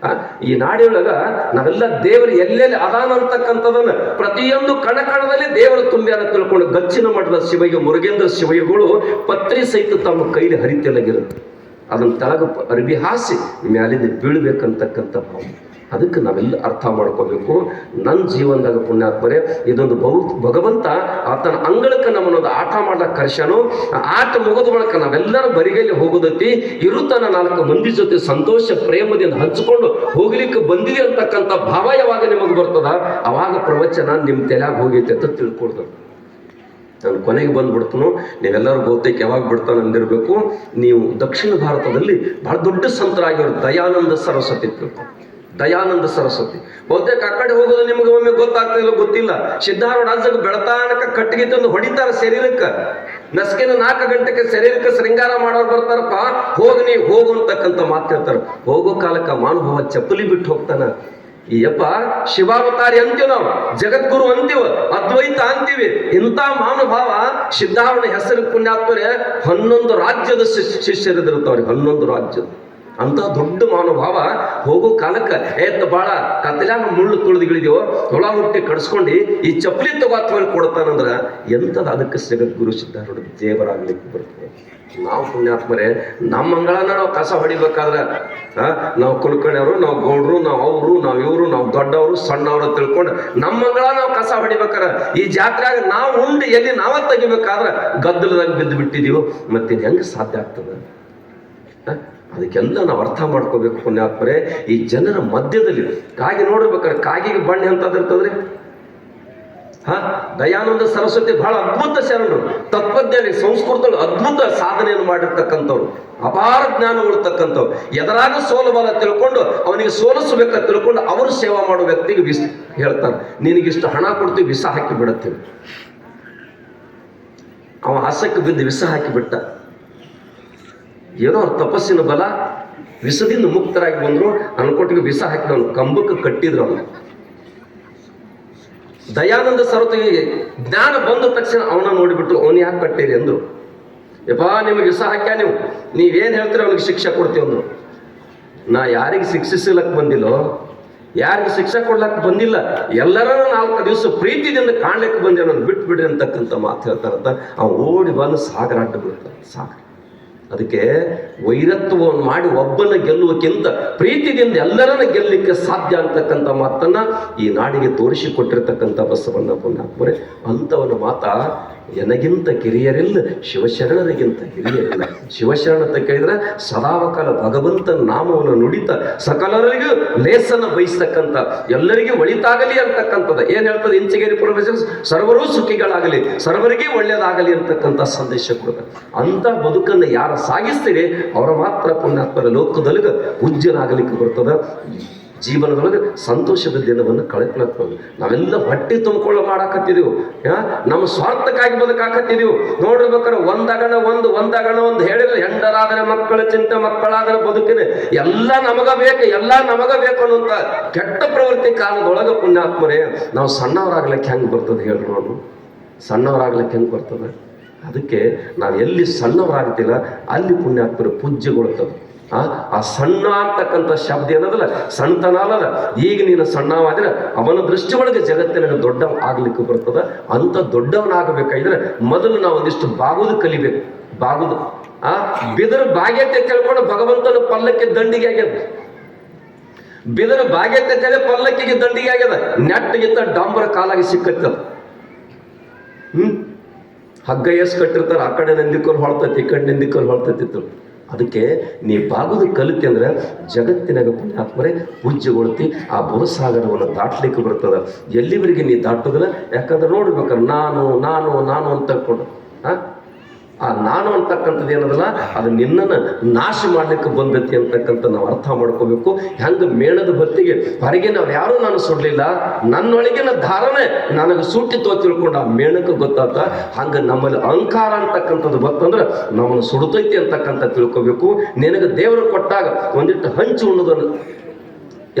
ಈ ನಾಡಿಯೊಳಗ ನಾವೆಲ್ಲ ದೇವರು ಎಲ್ಲೆಲ್ಲಿ ಅದಾನ ಅಂತಕ್ಕಂಥದನ್ನ ಪ್ರತಿಯೊಂದು ಕಣಕಣದಲ್ಲಿ ದೇವರು ತುಂಬ್ಯಾನ ತಿಳ್ಕೊಂಡು ಗಚ್ಚಿನ ಮಠದ ಶಿವಯ್ಯ ಮುರುಗೇಂದ್ರ ಶಿವಯ್ಯಗಳು ಪತ್ರಿ ಸಹಿತ ತಮ್ಮ ಕೈಲಿ ಹರಿತೆಲಗಿರುತ್ತೆ. ಅದನ್ನ ತಳಗ ಅರ್ಬಿ ಹಾಸಿ ಮ್ಯಾಲಿಂದ ಬೀಳ್ಬೇಕಂತಕ್ಕಂಥ ಭಾವ. ಅದಕ್ಕೆ ನಾವೆಲ್ಲ ಅರ್ಥ ಮಾಡ್ಕೋಬೇಕು. ನನ್ನ ಜೀವನದಾಗ ಪುಣ್ಯಾತ್ಮರೇ ಇದೊಂದು ಭಗವಂತ ಆತನ ಅಂಗಳಕ್ಕೆ ನಮ್ಮನ್ನೊಂದು ಆಟ ಮಾಡ್ಲಕ್ಕೆ ಕರ್ಸ್ಯಾನು. ಆಟ ಮುಗಿದ ಬಳಿಕ ನಾವೆಲ್ಲರೂ ಬರಿಗೈಲಿ ಹೋಗೋದೈತಿ. ಇರುತ್ತಾನ 4 ಮಂದಿ ಜೊತೆ ಸಂತೋಷ ಪ್ರೇಮದಿಂದ ಹಂಚಿಕೊಂಡು ಹೋಗ್ಲಿಕ್ಕೆ ಬಂದಿದೆ ಅಂತಕ್ಕಂಥ ಭಾವ ಯಾವಾಗ ನಿಮಗೆ ಬರ್ತದ ಅವಾಗ ಪ್ರವಚನ ನಿಮ್ಮ ತಲೆಯಾಗ ಹೋಗೈತೆ ಅಂತ ತಿಳ್ಕೊಡ್ದು. ನಾನು ಕೊನೆಗೆ ಬಂದ್ಬಿಡ್ತನು. ನೀವೆಲ್ಲರೂ ಬಹುತೇಕ ಯಾವಾಗ ಬಿಡ್ತಾನೆ ಅಂದಿರಬೇಕು. ನೀವು ದಕ್ಷಿಣ ಭಾರತದಲ್ಲಿ ಬಹಳ ದೊಡ್ಡ ಸಂತರಾಗಿವರು ದಯಾನಂದ ಸರಸ್ವತಿ ತಿಳ್ಕೊಂಡು. ದಯಾನಂದ ಸರಸ್ವತಿ ಬಹುತೇಕ ಆ ಕಡೆ ಹೋಗೋದು ನಿಮ್ಗೆ ಒಮ್ಮೆ ಗೊತ್ತಾಗ್ತಿಲ್ಲ ಗೊತ್ತಿಲ್ಲ. ಸಿದ್ಧಾರೂಢ ರಾಜ್ಯಕ್ಕೆ ಬೆಳತಾನಕ ಕಟ್ಟಿಗೆ ತಂದು ಹೊಡಿತಾರೆ ಶರೀರಕ್ಕೆ. ನಸ್ಕಿನ 4 ಗಂಟೆಗೆ ಶರೀರಕ್ಕೆ ಶೃಂಗಾರ ಮಾಡೋರು ಬರ್ತಾರಪ್ಪ, ಹೋಗಿ ಹೋಗು ಅಂತಕ್ಕಂಥ ಮಾತು ಹೇಳ್ತಾರೆ. ಹೋಗೋ ಕಾಲಕ್ಕೆ ಮಾನುಭಾವ ಚಪ್ಪಲಿ ಬಿಟ್ಟು ಹೋಗ್ತಾನ. ಈ ಯಪ್ಪ ಶಿವಾವತಾರಿ ಅಂತೀವಿ ನಾವು, ಜಗದ್ಗುರು ಅಂತೀವ, ಅದ್ವೈತ ಅಂತೀವಿ. ಇಂಥ ಮಾನುಭಾವ ಸಿದ್ಧಾರೂಢ ಹೆಸರು ಪುಣ್ಯಾತ್ಮರೇ 11 ರಾಜ್ಯದ ಶಿಷ್ಯರಿದ್ದಿರ್ತಾವ್ರಿ. 11 ರಾಜ್ಯದ ಅಂತ ದೊಡ್ಡ ಮಹಾನುಭಾವ ಹೋಗೋ ಕಾಲಕ್ಕೆ ಎತ್ತ ಬಾಳ ಕತ್ತಲಾಗ ಮುಳ್ಳು ತುಳಿದಿಗಳಿದೆಯೋ ಹೊಳ ಹುಟ್ಟಿ ಕಡ್ಸ್ಕೊಂಡು ಈ ಚಪ್ಪಲಿ ತಗೋತ್ಮೇಲೆ ಕೊಡ್ತಾನಂದ್ರ ಎಂಥದ್ದು ಅದಕ್ಕೆ ಜಗದ್ಗುರು ಸಿದ್ಧಾರೂಢ ದೇವರಾಗ್ಲಿಕ್ಕೆ ಬರ್ತದೆ. ನಾವು ಪುಣ್ಯಾತ್ಮರೇ ನಮ್ಮ ಅಂಗಳನ ನಾವು ಕಸ ಹೊಡಿಬೇಕಾದ್ರೆ ನಾವು ಕುಲಕರ್ಣಿಯವರು, ನಾವು ಗೌಡ್ರು, ನಾವು ಅವರು, ನಾವು ಇವರು, ನಾವು ದೊಡ್ಡವರು ಸಣ್ಣವರು ತಿಳ್ಕೊಂಡು ನಮ್ಮ ಅಂಗಳ ನಾವು ಕಸ ಹೊಡಿಬೇಕಾರೆ ಈ ಜಾತ್ರೆಯಾಗ ನಾವು ಉಂಡು ಎಲ್ಲಿ ನಾವ ತೆಗಿಬೇಕಾದ್ರೆ ಗದ್ದಲದಾಗ ಬಿದ್ದು ಬಿಟ್ಟಿದೀವೋ ಮತ್ತೆ ಹೆಂಗೆ ಸಾಧ್ಯ ಆಗ್ತದೆ? ಅದಕ್ಕೆಲ್ಲ ನಾವು ಅರ್ಥ ಮಾಡ್ಕೋಬೇಕು ಪುಣ್ಯಾತ್ಮರೇ. ಈ ಜನರ ಮಧ್ಯದಲ್ಲಿ ಕಾಗಿ ನೋಡಿರ್ಬೇಕಾದ್ರೆ ಕಾಗಿಗೆ ಬಣ್ಣ ಎಂತದಿರ್ತದ್ರಿ. ದಯಾನಂದ ಸರಸ್ವತಿ ಬಹಳ ಅದ್ಭುತ ಶರಣರು, ತತ್ವಜ್ಞಾನಿ, ಸಂಸ್ಕೃತಗಳು ಅದ್ಭುತ ಸಾಧನೆಯನ್ನು ಮಾಡಿರ್ತಕ್ಕಂಥವ್ರು, ಅಪಾರ ಜ್ಞಾನಗಳಿರ್ತಕ್ಕಂಥವ್ರು. ಎದರಾಗ ಸೋಲಬಲ ತಿಳ್ಕೊಂಡು ಅವನಿಗೆ ಸೋಲಿಸಬೇಕಂತ ತಿಳ್ಕೊಂಡು ಅವರು ಸೇವಾ ಮಾಡೋ ವ್ಯಕ್ತಿಗೆ ಹೇಳ್ತಾರೆ, ನಿನಗಿಷ್ಟು ಹಣ ಕೊಡ್ತೀವಿ, ವಿಷ ಹಾಕಿ ಬಿಡುತ್ತೀವಿ. ಅವ ಹಸಕ್ಕೆ ಬಿದ್ದು ವಿಷ ಹಾಕಿ ಬಿಟ್ಟ. ಏನೋ ಅವ್ರ ತಪಸ್ಸಿನ ಬಲ, ವಿಷದಿಂದ ಮುಕ್ತರಾಗಿ ಬಂದ್ರು. ಅನ್ಕೊಟ್ಟಿಗೆ ವಿಷ ಹಾಕಿ ಅವನು ಕಂಬಕ್ಕೆ ಕಟ್ಟಿದ್ರು. ಅವನು ದಯಾನಂದ ಸರಸ್ವತಿಗೆ ಜ್ಞಾನ ಬಂದ ತಕ್ಷಣ ಅವನ ನೋಡಿಬಿಟ್ಟು ಅವನು ಯಾಕೆ ಕಟ್ಟಿರಿ ಅಂದ್ರು. ಯಪ್ಪಾ ನಿಮಗೆ ವಿಷ ಹಾಕ್ಯ, ನೀವೇನು ಹೇಳ್ತೀರ ಅವನಿಗೆ ಶಿಕ್ಷೆ ಕೊಡ್ತೀವಿ ಅಂದ್ರು. ನಾ ಯಾರಿಗೆ ಶಿಕ್ಷಿಸಲಕ್ಕೆ ಬಂದಿಲ್ಲೋ, ಯಾರಿಗೆ ಶಿಕ್ಷೆ ಕೊಡ್ಲಕ್ಕೆ ಬಂದಿಲ್ಲ, ಎಲ್ಲರನ್ನೂ 4 ದಿವಸ ಪ್ರೀತಿದಿಂದ ಕಾಣ್ಲಿಕ್ಕೆ ಬಂದೆ, ನಾನು ಬಿಟ್ಟು ಬಿಡ್ರಿ ಅಂತಕ್ಕಂಥ ಮಾತು ಹೇಳ್ತಾರಂತ. ಅವ್ನು ಓಡಿ ಬಂದು ಸಾಗರ ಅಡ್ಡ ಬಿಡ್ತಾನೆ. ಸಾಗರ ಅದಕ್ಕೆ ವೈರತ್ವವನ್ನು ಮಾಡಿ ಒಬ್ಬನ ಗೆಲ್ಲುವಕ್ಕಿಂತ ಪ್ರೀತಿದಿಂದ ಎಲ್ಲರನ್ನ ಗೆಲ್ಲಲಿಕ್ಕೆ ಸಾಧ್ಯ ಅಂತಕ್ಕಂಥ ಮಾತನ್ನ ಈ ನಾಡಿಗೆ ತೋರಿಸಿಕೊಟ್ಟಿರ್ತಕ್ಕಂಥ ಬಸವಣ್ಣ ಪುಣ್ಯಾತ್ಮರೇ. ಅಂಥವನ ಮಾತ ಎನಗಿಂತ ಕಿರಿಯರಿಲ್ಲ, ಶಿವಶರಣರಿಗಿಂತ ಹಿರಿಯರಿಲ್ಲ. ಶಿವಶರಣತ ಕೇಳಿದ್ರೆ ಸದಾವಕಾಲ ಭಗವಂತನ ನಾಮವನ್ನು ನುಡಿತ ಸಕಲರಿಗೂ ಲೇಸನ್ನು ಬಯಸ್ತಕ್ಕಂಥ, ಎಲ್ಲರಿಗೂ ಒಳಿತಾಗಲಿ ಅಂತಕ್ಕಂಥದ್ದು ಏನ್ ಹೇಳ್ತದೆ ಇಂಚಗೇರಿ ಪ್ರೊಫೆಸರ್, ಸರ್ವರೂ ಸುಖಿಗಳಾಗಲಿ, ಸರ್ವರಿಗೆ ಒಳ್ಳೆಯದಾಗಲಿ ಅಂತಕ್ಕಂಥ ಸಂದೇಶ ಕೊಡ್ತಾರೆ. ಅಂತ ಬದುಕನ್ನು ಯಾರು ಸಾಗಿಸ್ತೀರಿ ಅವರ ಮಾತ್ರ ಪುಣ್ಯಾತ್ಮರ ಲೋಕದೊಳಗೆ ಪೂಜ್ಯನಾಗಲಿಕ್ಕೆ ಬರ್ತದ. ಜೀವನದೊಳಗೆ ಸಂತೋಷದ ದಿನವನ್ನು ಕಳೆದ್ಕೊಳ್ಳೋದು. ನಾವೆಲ್ಲ ಹೊಟ್ಟೆ ತುಂಬಿಕೊಳ್ಳೋ ಮಾಡಾಕತ್ತಿದೀವಿ, ನಮ್ಮ ಸ್ವಾರ್ಥಕ್ಕಾಗಿ ಬದುಕಾಕತ್ತಿದೀವಿ. ನೋಡಿರ್ಬೇಕಾದ್ರೆ ಒಂದಾಗಣ ಒಂದು ಹೇಳಿದ್ರೆ, ಹೆಂಡರಾದರೆ ಮಕ್ಕಳ ಚಿಂತೆ, ಮಕ್ಕಳಾದರೆ ಬದುಕಿನ ಎಲ್ಲ ನಮಗ ಬೇಕು ಅನ್ನುವಂತ ಕೆಟ್ಟ ಪ್ರವೃತ್ತಿ ಕಾಲದೊಳಗೆ ಪುಣ್ಯಾತ್ಮರೇ ನಾವು ಸಣ್ಣವರಾಗ್ಲಿಕ್ಕೆ ಹೆಂಗೆ ಬರ್ತದೆ ಹೇಳ್ರಿ ನೋಡು, ಸಣ್ಣವರಾಗ್ಲಿಕ್ಕೆ ಹೆಂಗೆ ಬರ್ತದೆ? ಅದಕ್ಕೆ ನಾವು ಎಲ್ಲಿ ಸಣ್ಣವರಾಗ್ತಿಲ್ಲ ಅಲ್ಲಿ ಪುಣ್ಯಾತ್ಮರು ಪೂಜ್ಯಗೊಳ್ತದೆ. ಆ ಸಣ್ಣ ಅಂತಕ್ಕಂಥ ಶಬ್ದ ಏನದಲ್ಲ, ಸಣ್ಣತನ ಅಲ್ಲದ. ಈಗ ನೀನು ಸಣ್ಣವಾದ್ರೆ ಅವನ ದೃಷ್ಟಿ ಒಳಗೆ ಜಗತ್ತಿನ ದೊಡ್ಡವ ಆಗ್ಲಿಕ್ಕೆ ಬರ್ತದ. ಅಂತ ದೊಡ್ಡವನಾಗಬೇಕಾದ್ರೆ ಮೊದಲು ನಾವು ಒಂದಿಷ್ಟು ಬಾಗುದು ಕಲಿಬೇಕು. ಬಾಗುದು ಬಿದರ ಬಾಗ್ಯತೆ ತಿಳ್ಕೊಂಡು ಭಗವಂತನ ಪಲ್ಲಕ್ಕೆ ದಂಡಿಗೆ ಆಗ್ಯದ. ಬಿದರ ಬಾಗ್ಯತೆ ತಿಳಿ ಪಲ್ಲಕ್ಕಿಗೆ ದಂಡಿಗೆ ಆಗ್ಯದ. ನೆಟ್ಟಿಗಿತ್ತ ಡಾಂಬರ ಕಾಲಾಗಿ ಸಿಕ್ಕತ್ತದ. ಹಗ್ಗ ಎಸ್ ಕಟ್ಟಿರ್ತಾರೆ, ಆ ಕಡೆ ನಂದಿಕೋಲ್ ಹೊಳ್ತೈತಿ, ಈ ಕಡೆ ನಂದಿಕೋಲ್ ಹೊಳ್ತೈತಿತ್ತು. ಅದಕ್ಕೆ ನೀ ಬಾಗುದು ಕಲಿತಿ ಅಂದ್ರೆ ಜಗತ್ತಿನಾಗ ಪುಣ್ಯಾತ್ಮರೇ ಪೂಜ್ಯಗೊಳ್ತಿ. ಆ ಭವಸಾಗರವನ್ನು ದಾಟ್ಲಿಕ್ಕೆ ಬರ್ತದ. ಎಲ್ಲಿವರೆಗೆ ನೀ ದಾಟೋದಿಲ್ಲ. ಯಾಕಂದ್ರೆ ನೋಡ್ಬೇಕಾದ್ರೆ ನಾನು ಅಂತ ತಿಳ್ಕೊಂಡು ಆ ನಾನು ಅಂತಕ್ಕಂಥದ್ದು ಏನದಲ್ಲ, ಅದು ನಿನ್ನನ್ನು ನಾಶ ಮಾಡ್ಲಿಕ್ಕೆ ಬಂದೈತಿ ಅಂತಕ್ಕಂಥ ನಾವು ಅರ್ಥ ಮಾಡ್ಕೋಬೇಕು. ಹೆಂಗ ಮೇಣದ ಹೊತ್ತಿಗೆ ಹೊರಗೆ ನಾವು ಯಾರೂ ನಾನು ಸುಡ್ಲಿಲ್ಲ, ನನ್ನೊಳಗಿನ ಧಾರಣೆ ನನಗೆ ಸುಟ್ಟಿತ್ತು ತಿಳ್ಕೊಂಡು ಆ ಮೇಣಕ್ಕೆ ಗೊತ್ತಾತ. ಹಂಗ ನಮ್ಮಲ್ಲಿ ಅಹಂಕಾರ ಅಂತಕ್ಕಂಥದ್ದು ಗೊತ್ತಂದ್ರೆ ನಮ್ಮನ್ನು ಸುಡುತ್ತೈತಿ ಅಂತಕ್ಕಂಥ ತಿಳ್ಕೋಬೇಕು. ನಿನಗೆ ದೇವರು ಕೊಟ್ಟಾಗ ಒಂದಿಟ್ಟು ಹಂಚು ಉಣ್ಣೋದನ್ನು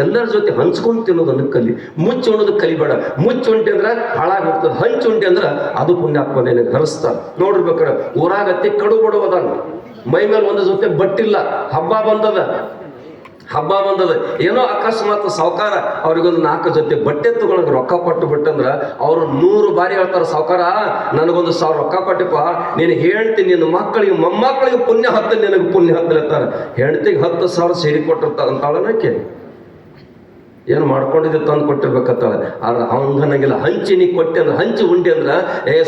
ಎಲ್ಲರ ಜೊತೆ ಹಂಚ್ಕೊಂಡು ತಿನ್ನೋದನ್ನು ಕಲಿ. ಮುಚ್ಚು ಉಣ್ಣೋದು ಕಲಿಬೇಡ. ಮುಚ್ಚು ಉಂಟೆ ಅಂದ್ರೆ ಹಾಳಾಗಿ ಹೋಗ್ತದೆ. ಹಂಚು ಉಂಟೆ ಅಂದ್ರೆ ಅದು ಪುಣ್ಯಾತ್ಮ ನಿನಗೆ ಹರಿಸ್ತಾರೆ. ನೋಡಿರ್ಬೇಕಾರೆ ಊರಾಗತ್ತಿ ಕಡು ಬಡವದಾನ, ಮೈ ಮೇಲೆ ಒಂದು ಜೊತೆ ಬಟ್ಟಿಲ್ಲ, ಹಬ್ಬ ಬಂದದ ಏನೋ ಅಕಸ್ಮಾತ್ ಸಾವುಕಾರ ಅವ್ರಿಗೊಂದು 4 ಜೊತೆ ಬಟ್ಟೆ ತಗೊಳಕ್ ರೊಕ್ಕ ಕೊಟ್ಟು ಬಿಟ್ಟಂದ್ರ ಅವ್ರು 100 ಬಾರಿ ಹೇಳ್ತಾರ, ಸಾವುಕಾರ ನನಗೊಂದು 1000 ರೊಕ್ಕ ಕೊಟ್ಟಿಪ್ಪ, ನೀನು ಹೇಳ್ತೀನಿ ನಿನ್ನ ಮಕ್ಕಳಿಗೆ ಮೊಮ್ಮಕ್ಕಳಿಗೆ ಪುಣ್ಯ ಹತ್ತ, ನಿನಗೆ ಪುಣ್ಯ ಹತ್ತಲಿರ್ತಾರ. ಹೆಂಡತಿಗೆ 10,000 ಸೇರಿ ಕೊಟ್ಟಿರ್ತಾರ ಅಂತಾಳನಕ್ಕೆ ಏನು ಮಾಡ್ಕೊಂಡಿದ್ದು ತಂದು ಕೊಟ್ಟಿರ್ಬೇಕಂತಾಳೆ. ಆದ್ರೆ ಹಂಗನಾಗಿಲ್ಲ. ಹಂಚಿ ನೀ ಕೊಟ್ಟೆ ಅಂದ್ರೆ, ಹಂಚಿ ಉಂಡೆ ಅಂದ್ರೆ,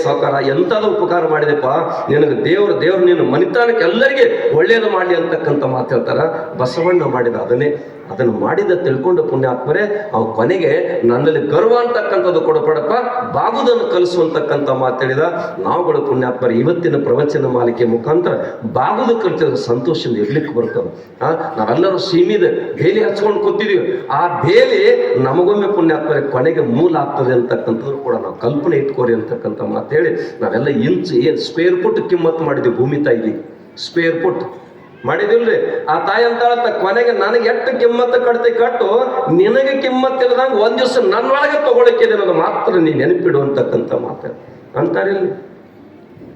ಸಾವುಕಾರ ಎಂಥದ್ದು ಉಪಕಾರ ಮಾಡಿದೆಪ್ಪ, ನಿನಗೆ ದೇವ್ರು ನೀನು ಮನಿತಾನಕ್ಕೆ ಎಲ್ಲರಿಗೆ ಒಳ್ಳೇದು ಮಾಡಲಿ ಅಂತಕ್ಕಂಥ ಮಾತು ಹೇಳ್ತಾರ. ಬಸವಣ್ಣ ಮಾಡಿದ ಅದನ್ನು ಮಾಡಿದ ತಿಳ್ಕೊಂಡು ಪುಣ್ಯಾತ್ಮರೇ ಅವ್ ಕೊನೆಗೆ ನನ್ನಲ್ಲಿ ಗರ್ವ ಅಂತಕ್ಕಂಥದ್ದು ಕೊಡಬೇಡಪ್ಪ, ಬಾಗುದನ್ನು ಕಲಿಸುವಂತಕ್ಕಂಥ ಮಾತು ಹೇಳಿದ. ನಾವುಗಳು ಪುಣ್ಯಾತ್ಮರೇ ಇವತ್ತಿನ ಪ್ರವಚನ ಮಾಲಿಕೆ ಮುಖಾಂತರ ಬಾಗುದು ಕಲಿತಿದ್ರೆ ಸಂತೋಷದಿಂದ ಇರ್ಲಿಕ್ಕೆ ಬರ್ತದೆ. ನಾವೆಲ್ಲರೂ ಸೀಮಿದ ಬೇಲಿ ಹಚ್ಕೊಂಡು ಕೂತಿದೀವಿ. ಆ ಬೇಲಿ ನಮಗೊಮ್ಮೆ ಪುಣ್ಯಾತ್ಮರೇ ಕೊನೆಗೆ ಮೂಲ ಆಗ್ತದೆ ಅಂತಕ್ಕಂಥದ್ದು ಕೂಡ ನಾವು ಕಲ್ಪನೆ ಇಟ್ಕೋರಿ ಅಂತಕ್ಕಂಥ ಮಾತು ಹೇಳಿ ನಾವೆಲ್ಲ ಏನು ಸ್ಕ್ವೇರ್ ಫುಟ್ ಕಿಮ್ಮತ್ತು ಮಾಡಿದ್ವಿ ಭೂಮಿ ತಾಯಿಗೆ. ಸ್ಕ್ವೇರ್ ಫುಟ್ ಮಾಡಿದಿಲ್ರಿ. ಆ ತಾಯಿ ಅಂತ ಕೊನೆಗೆ ನನಗೆ ಎಷ್ಟು ಕಿಮ್ಮತ್ತು ಕಟ್ಟು, ನಿನಗೆ ಕಿಮ್ಮತ್ತಿಲ್ಲದಂಗೆ ಒಂದ್ ದಿವಸ ನನ್ನೊಳಗೆ ತಗೊಳಕ್ಕಿದೆ ಅನ್ನೋದು ಮಾತ್ರ ನೀ ನೆನಪಿಡು ಅಂತಕ್ಕಂಥ ಮಾತು ಅಂತಾರಿಲ್ಲ.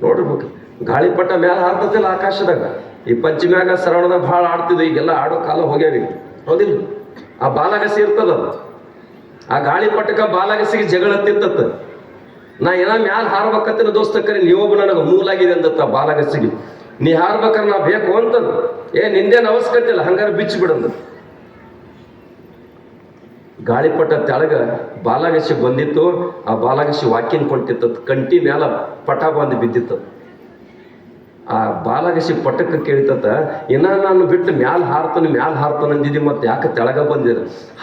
ನೋಡ್ಬೇಕು, ಗಾಳಿಪಟ ಮ್ಯಾಲ ಹಾರ್ತತಿಲ್ಲ ಆಕಾಶದಾಗ, ಈ ಪಂಚಮ್ಯಾಗ ಶ್ರವಣದಾಗ ಭಾಳ ಆಡ್ತಿದ್ವಿ, ಈಗೆಲ್ಲ ಆಡೋ ಕಾಲ ಹೋಗ್ಯಾವ. ಹೌದಿಲ್ಲ? ಆ ಬಾಲಗಸಿ ಇರ್ತದ, ಆ ಗಾಳಿಪಟಕ ಬಾಲಗಸಿಗೆ ಜಗಳ ತಿಂತತ್ತ. ನಾ ಏನ ಮ್ಯಾಲ ಹಾರ್ಬೇಕಂತ ದೋಸ್ತ ಕರಿ ನೀವೊಬ್ಬ ನನಗೆ ಮೂಲಾಗಿದೆ ಅಂದತ್ತ ಬಾಲಗಸಿಗೆ. ನೀ ಹಾರ್ಬೇಕಾರೆ ನಾ ಬೇಕು ಅಂತಂದು, ನಿಂದೇನು ಅವಶ್ಯಕತೆ ಇಲ್ಲ, ಹಂಗಾರೆ ಬಿಚ್ಚಿ ಬಿಡಂದ. ಗಾಳಿಪಟ ತೆಳಗ ಬಾಲಗಸಿ ಬಂದಿತ್ತು, ಆ ಬಾಲಗಸಿ ವಾಕಿನ್ ಕೊಂಟಿತ್ತ, ಕಂಟಿ ಮ್ಯಾಲ ಪಟ ಬಂದು ಬಿದ್ದಿತ್ತು. ಆ ಬಾಲಗಸಿ ಪಟಕ್ಕೆ ಕೇಳಿತತ್ತ, ಇನ್ನ ನಾನು ಬಿಟ್ಟು ಮ್ಯಾಲ ಹಾರ್ತಾನೆ ಅಂದಿದ್ದಿ, ಮತ್ತೆ ಯಾಕೆ ತೆಳಗ ಬಂದಿರ?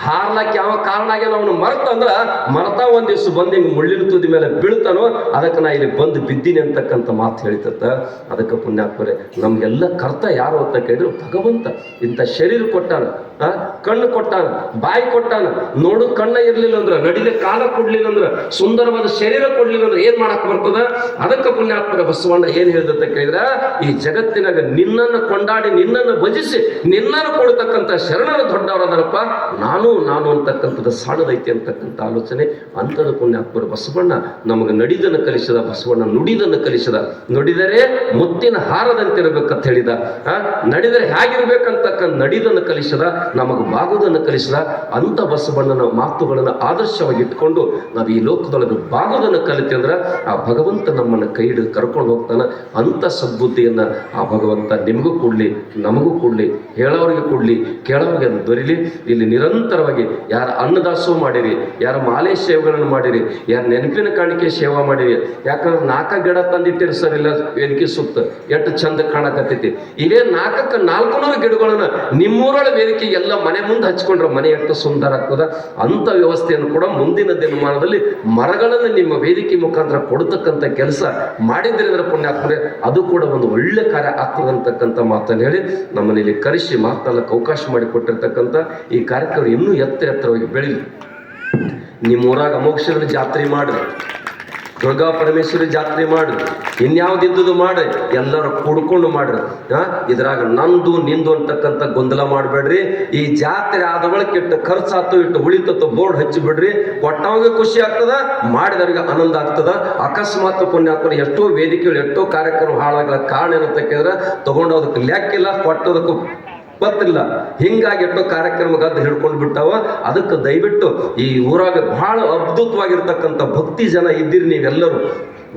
ಹಾರ್ಲಕ್ಕೆ ಯಾವ ಕಾರಣ ಆಗ್ಯಾನ ಅವನು ಮರ್ತಂದ್ರ ಮರ್ತಾ ಒಂದ್ ದಿವ್ಸ ಬಂದು ಹಿಂಗೆ ಮುಳ್ಳಿನ ತುದಿ ಮೇಲೆ ಬೀಳ್ತಾನೋ, ಅದಕ್ಕೆ ನಾ ಇಲ್ಲಿ ಬಂದು ಬಿದ್ದೀನಿ ಅಂತಕ್ಕಂಥ ಮಾತು ಹೇಳಿತತ್ತ. ಅದಕ್ಕೆ ಪುಣ್ಯಾತ್ಮರೇ, ನಮ್ಗೆಲ್ಲ ಕರ್ತ ಯಾರು ಅಂತ ಕೇಳಿದ್ರು ಭಗವಂತ. ಇಂಥ ಶರೀರ ಕೊಟ್ಟಾನ, ಕಣ್ಣು ಕೊಟ್ಟಾನ, ಬಾಯಿ ಕೊಟ್ಟಾನ, ನೋಡು ಕಣ್ಣ ಇರ್ಲಿಲ್ಲ ಅಂದ್ರ, ನಡಿಲೆ ಕಾಲ ಕೊಡ್ಲಿಲ್ಲ ಅಂದ್ರ, ಸುಂದರವಾದ ಶರೀರ ಕೊಡ್ಲಿಲ್ಲ ಅಂದ್ರೆ ಏನ್ ಮಾಡಕ್ ಬರ್ತದ? ಅದಕ್ಕೆ ಪುಣ್ಯಾತ್ಮರ ಬಸವಣ್ಣ ಏನ್ ಹೇಳಿದಂತ ಕೇಳಿದ್ರ, ಈ ಜಗತ್ತಿನಾಗ ನಿನ್ನನ್ನು ಕೊಂಡಾಡಿ ನಿನ್ನನ್ನು ಭಜಿಸಿ ನಿನ್ನನ್ನು ಕೊಡ್ತಕ್ಕಂಥ ಶರಣರ ದೊಡ್ಡವರದರಪ್ಪ, ನಾನು ಅಂತಕ್ಕಂಥದ್ದು ಸಾಣದೈತಿ ಅಂತಕ್ಕಂಥ ಆಲೋಚನೆ. ಅಂಥದ್ದು ಪುಣ್ಯಾತ್ಮರ ಬಸವಣ್ಣ ನಮಗೆ ನಡಿದನ್ನು ಕಲಿಸಿದ, ಬಸವಣ್ಣ ನುಡಿದನ್ನು ಕಲಿಸಿದ. ನುಡಿದರೆ ಮುತ್ತಿನ ಹಾರದಂತಿರ್ಬೇಕಂತ ಹೇಳಿದ, ನಡೆದರೆ ಹೇಗಿರ್ಬೇಕಂತಕ್ಕಂಥ ನಡಿದನ್ನು ಕಲಿಸಿದ, ನಮಗೆ ಬಾಗುವುದನ್ನು ಕಲಿಸಿದ. ಅಂತ ಬಸವಣ್ಣನ ಮಾತುಗಳನ್ನು ಆದರ್ಶವಾಗಿ ಇಟ್ಕೊಂಡು ನಾವು ಈ ಲೋಕದೊಳಗೆ ಬಾಗುವುದನ್ನು ಕಲಿತೀವಿ ಅಂದ್ರೆ ಆ ಭಗವಂತ ನಮ್ಮನ್ನು ಕೈ ಹಿಡಿದು ಕರ್ಕೊಂಡು ಹೋಗ್ತಾನೆ. ಅಂತ ಸದ್ಬುದ್ಧಿಯನ್ನ ಆ ಭಗವಂತ ನಿಮಗೂ ಕೊಡ್ಲಿ, ನಮಗೂ ಕೊಡ್ಲಿ, ಹೇಳೋರಿಗೆ ಕೊಡ್ಲಿ, ಕೇಳೋರಿಗೆ ಅದು ದೊರೀಲಿ. ಇಲ್ಲಿ ನಿರಂತರವಾಗಿ ಯಾರ ಅನ್ನದಾಸೋಹ ಮಾಡಿರಿ, ಯಾರ ಮಾಲೆ ಸೇವೆಗಳನ್ನು ಮಾಡಿರಿ, ಯಾರ ನೆನಪಿನ ಕಾಣಿಕೆ ಸೇವಾ ಮಾಡಿರಿ. ಯಾಕಂದ್ರೆ 4 ಗಿಡ ತಂದಿಟ್ಟಿರಿ ಸರ್, ಇಲ್ಲ ವೇದಿಕೆ ಸುತ್ತ ಎಷ್ಟು ಚಂದ ಕಾಣಕತ್ತೈತಿ. ಇದೇ 400 ಗಿಡಗಳನ್ನ ನಿಮ್ಮೂರೊಳ ವೇದಿಕೆ ಎಲ್ಲ ಮನೆ ಮುಂದೆ ಹಚ್ಕೊಂಡ್ರೆ ಮನೆ ಎಷ್ಟು ಸುಂದರ ಆಗ್ತದ. ಅಂತ ವ್ಯವಸ್ಥೆಯನ್ನು ಕೂಡ ಮುಂದಿನ ದಿನಮಾನದಲ್ಲಿ ಮರಗಳನ್ನು ನಿಮ್ಮ ವೇದಿಕೆ ಮುಖಾಂತರ ಕೊಡ್ತಕ್ಕಂಥ ಕೆಲಸ ಮಾಡಿದ್ರೆ ಅಂದ್ರೆ ಪುಣ್ಯಾತ್ಮರೇ, ಅದು ಕೂಡ ಒಂದು ಒಳ್ಳೆ ಕಾರ್ಯ ಆಗ್ತದಂತಕ್ಕಂಥ ಮಾತನ್ನು ಹೇಳಿ ನಮ್ಮನ್ನು ಇಲ್ಲಿ ಕರೆಸಿ ಮಾತನಾಡಕ್ಕೆ ಅವಕಾಶ ಮಾಡಿಕೊಟ್ಟಿರ್ತಕ್ಕಂಥ ಈ ಕಾರ್ಯಕ್ರಮ ಇನ್ನೂ ಎತ್ತರವಾಗಿ ಬೆಳೀಲಿ. ನಿಮ್ಮ ಊರಾಗ ಅಮೋಕ್ಷರ ಜಾತ್ರೆ ಮಾಡ್ರಿ, ದುರ್ಗಾ ಪರಮೇಶ್ವರಿ ಜಾತ್ರೆ ಮಾಡ್ರಿ, ಇನ್ಯಾವ್ದಿದ್ದು ಮಾಡ್ರಿ, ಎಲ್ಲರೂ ಕೂಡ್ಕೊಂಡು ಮಾಡ್ರಿ. ಇದ್ರಾಗ ನಂದು ನಿಂದು ಅಂತಕ್ಕಂಥ ಗೊಂದಲ ಮಾಡಬೇಡ್ರಿ. ಈ ಜಾತ್ರೆ ಆದ ಬಳಿಕ ಇಟ್ಟು ಖರ್ಚಾತು ಇಟ್ಟು ಉಳಿತತ್ತು ಬೋರ್ಡ್ ಹಚ್ಚಿಬಿಡ್ರಿ. ಕೊಟ್ಟವಾಗ ಖುಷಿ ಆಗ್ತದ, ಮಾಡಿದವ್ರಿಗೆ ಆನಂದ ಆಗ್ತದ. ಅಕಸ್ಮಾತ್ ಪುಣ್ಯಾತ್ಮರು ಎಷ್ಟೋ ವೇದಿಕೆಗಳು ಎಷ್ಟೋ ಕಾರ್ಯಕ್ರಮ ಹಾಳಾಗಲ ಕಾರಣ ಏನಂತ ಕೇಳಿದ್ರೆ ತಗೊಂಡೋದಕ್ಕೆ ಲೆಕ್ಕಿಲ್ಲ, ಕೊಟ್ಟೋದಕ್ಕೂ ಗೊತ್ತಿಲ್ಲ. ಹಿಂಗಾಗಿ ಎಷ್ಟೋ ಕಾರ್ಯಕ್ರಮ ಗದ್ದು ಹಿಡ್ಕೊಂಡು ಬಿಟ್ಟಾವ. ಅದಕ್ಕೆ ದಯವಿಟ್ಟು ಈ ಊರಾಗ ಬಹಳ ಅದ್ಭುತವಾಗಿರ್ತಕ್ಕಂಥ ಭಕ್ತಿ ಜನ ಇದ್ದೀರಿ, ನೀವೆಲ್ಲರೂ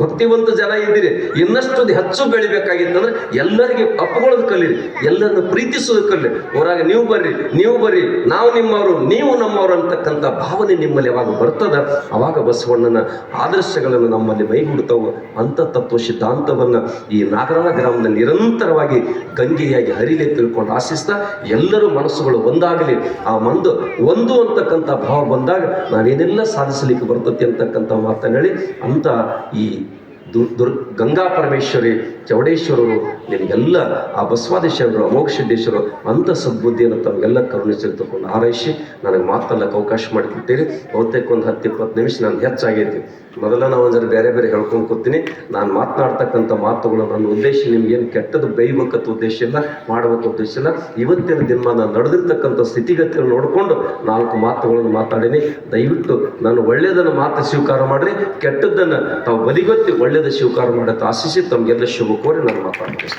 ಭಕ್ತಿವಂತ ಜನ ಇದ್ದೀರಿ. ಇನ್ನಷ್ಟು ಹೆಚ್ಚು ಬೆಳಿಬೇಕಾಗಿತ್ತಂದ್ರೆ ಎಲ್ಲರಿಗೆ ಅಪ್ಪುಕೊಳ್ಳೋದು ಕಲೀರಿ, ಎಲ್ಲರನ್ನು ಪ್ರೀತಿಸೋದು ಕಲೀರಿ. ಊರಾಗ ನೀವು ಬರ್ರಿ, ನಾವು ನಿಮ್ಮವರು, ನೀವು ನಮ್ಮವರು ಅಂತಕ್ಕಂಥ ಭಾವನೆ ನಿಮ್ಮಲ್ಲಿ ಯಾವಾಗ ಬರ್ತದ, ಅವಾಗ ಬಸವಣ್ಣನ ಆದರ್ಶಗಳನ್ನು ನಮ್ಮಲ್ಲಿ ಮೈಗೂಡ್ತಾವು. ಅಂತ ತತ್ವ ಸಿದ್ಧಾಂತವನ್ನು ಈ ನಾಗರಾಳ ಗ್ರಾಮದಲ್ಲಿ ನಿರಂತರವಾಗಿ ಗಂಗೆಯಾಗಿ ಹರಿಲೆ ತಿಳ್ಕೊಂಡು ಆಶಿಸ್ತಾ ಎಲ್ಲರೂ ಮನಸ್ಸುಗಳು ಒಂದಾಗಲಿ. ಆ ಒಂದು ಅಂತಕ್ಕಂಥ ಭಾವ ಬಂದಾಗ ನಾವೇನೆಲ್ಲ ಸಾಧಿಸಲಿಕ್ಕೆ ಬರ್ತತಿ ಅಂತಕ್ಕಂಥ ಮಾತನ್ನು ಹೇಳಿ ಅಂತ ಈ ಗಂಗಾ ಪರಮೇಶ್ವರಿ ಚೌಡೇಶ್ವರರು ನಿಮಗೆಲ್ಲ ಆ ಬಸವಾದೇಶ್ವರರು ಅಮೋಘಸಿದ್ದೇಶ್ವರರು ಅಂತ ಸದ್ಬುದ್ಧಿಯನ್ನು ತಮಗೆಲ್ಲ ಕರುಣಿಸಿ ತಗೊಂಡು ಹಾರೈಸಿ ನನಗೆ ಮಾತಲ್ಲಕ್ಕೆ ಅವಕಾಶ ಮಾಡಿಕೊಡ್ತೀರಿ. ಬಹುತೇಕ ಒಂದು 10-20 ನಿಮಿಷ ನಾನು ಹೆಚ್ಚಾಗೈತಿ. ಮೊದಲ ನಾವು ಒಂದರ ಬೇರೆ ಹೇಳ್ಕೊಂಡು ಕೂತೀನಿ. ನಾನು ಮಾತನಾಡ್ತಕ್ಕಂಥ ಮಾತುಗಳು ನನ್ನ ಉದ್ದೇಶ ನಿಮ್ಗೇನು ಕೆಟ್ಟದ್ದು ಬೈಬೇಕಂತ ಉದ್ದೇಶ ಇಲ್ಲ, ಮಾಡಬೇಕು ಉದ್ದೇಶ ಇಲ್ಲ. ಇವತ್ತಿನ ದಿನ ನಾನು ನಡೆದಿರ್ತಕ್ಕಂಥ ಸ್ಥಿತಿಗತಿಯನ್ನು ನೋಡಿಕೊಂಡು 4 ಮಾತುಗಳನ್ನು ಮಾತಾಡೀನಿ. ದಯವಿಟ್ಟು ನಾನು ಒಳ್ಳೆಯದನ್ನು ಮಾತು ಸ್ವೀಕಾರ ಮಾಡಿರಿ, ಕೆಟ್ಟದ್ದನ್ನು ತಾವು ಬದಿಗೊತ್ತಿ ಒಳ್ಳೆಯದ ಸ್ವೀಕಾರ ಮಾಡತ್ತೆ ಆಶಿಸಿ ತಮಗೆಲ್ಲ ಶುಭ ಕೋರಿ ನಾನು ಮಾತಾಡ್ತೀನಿ.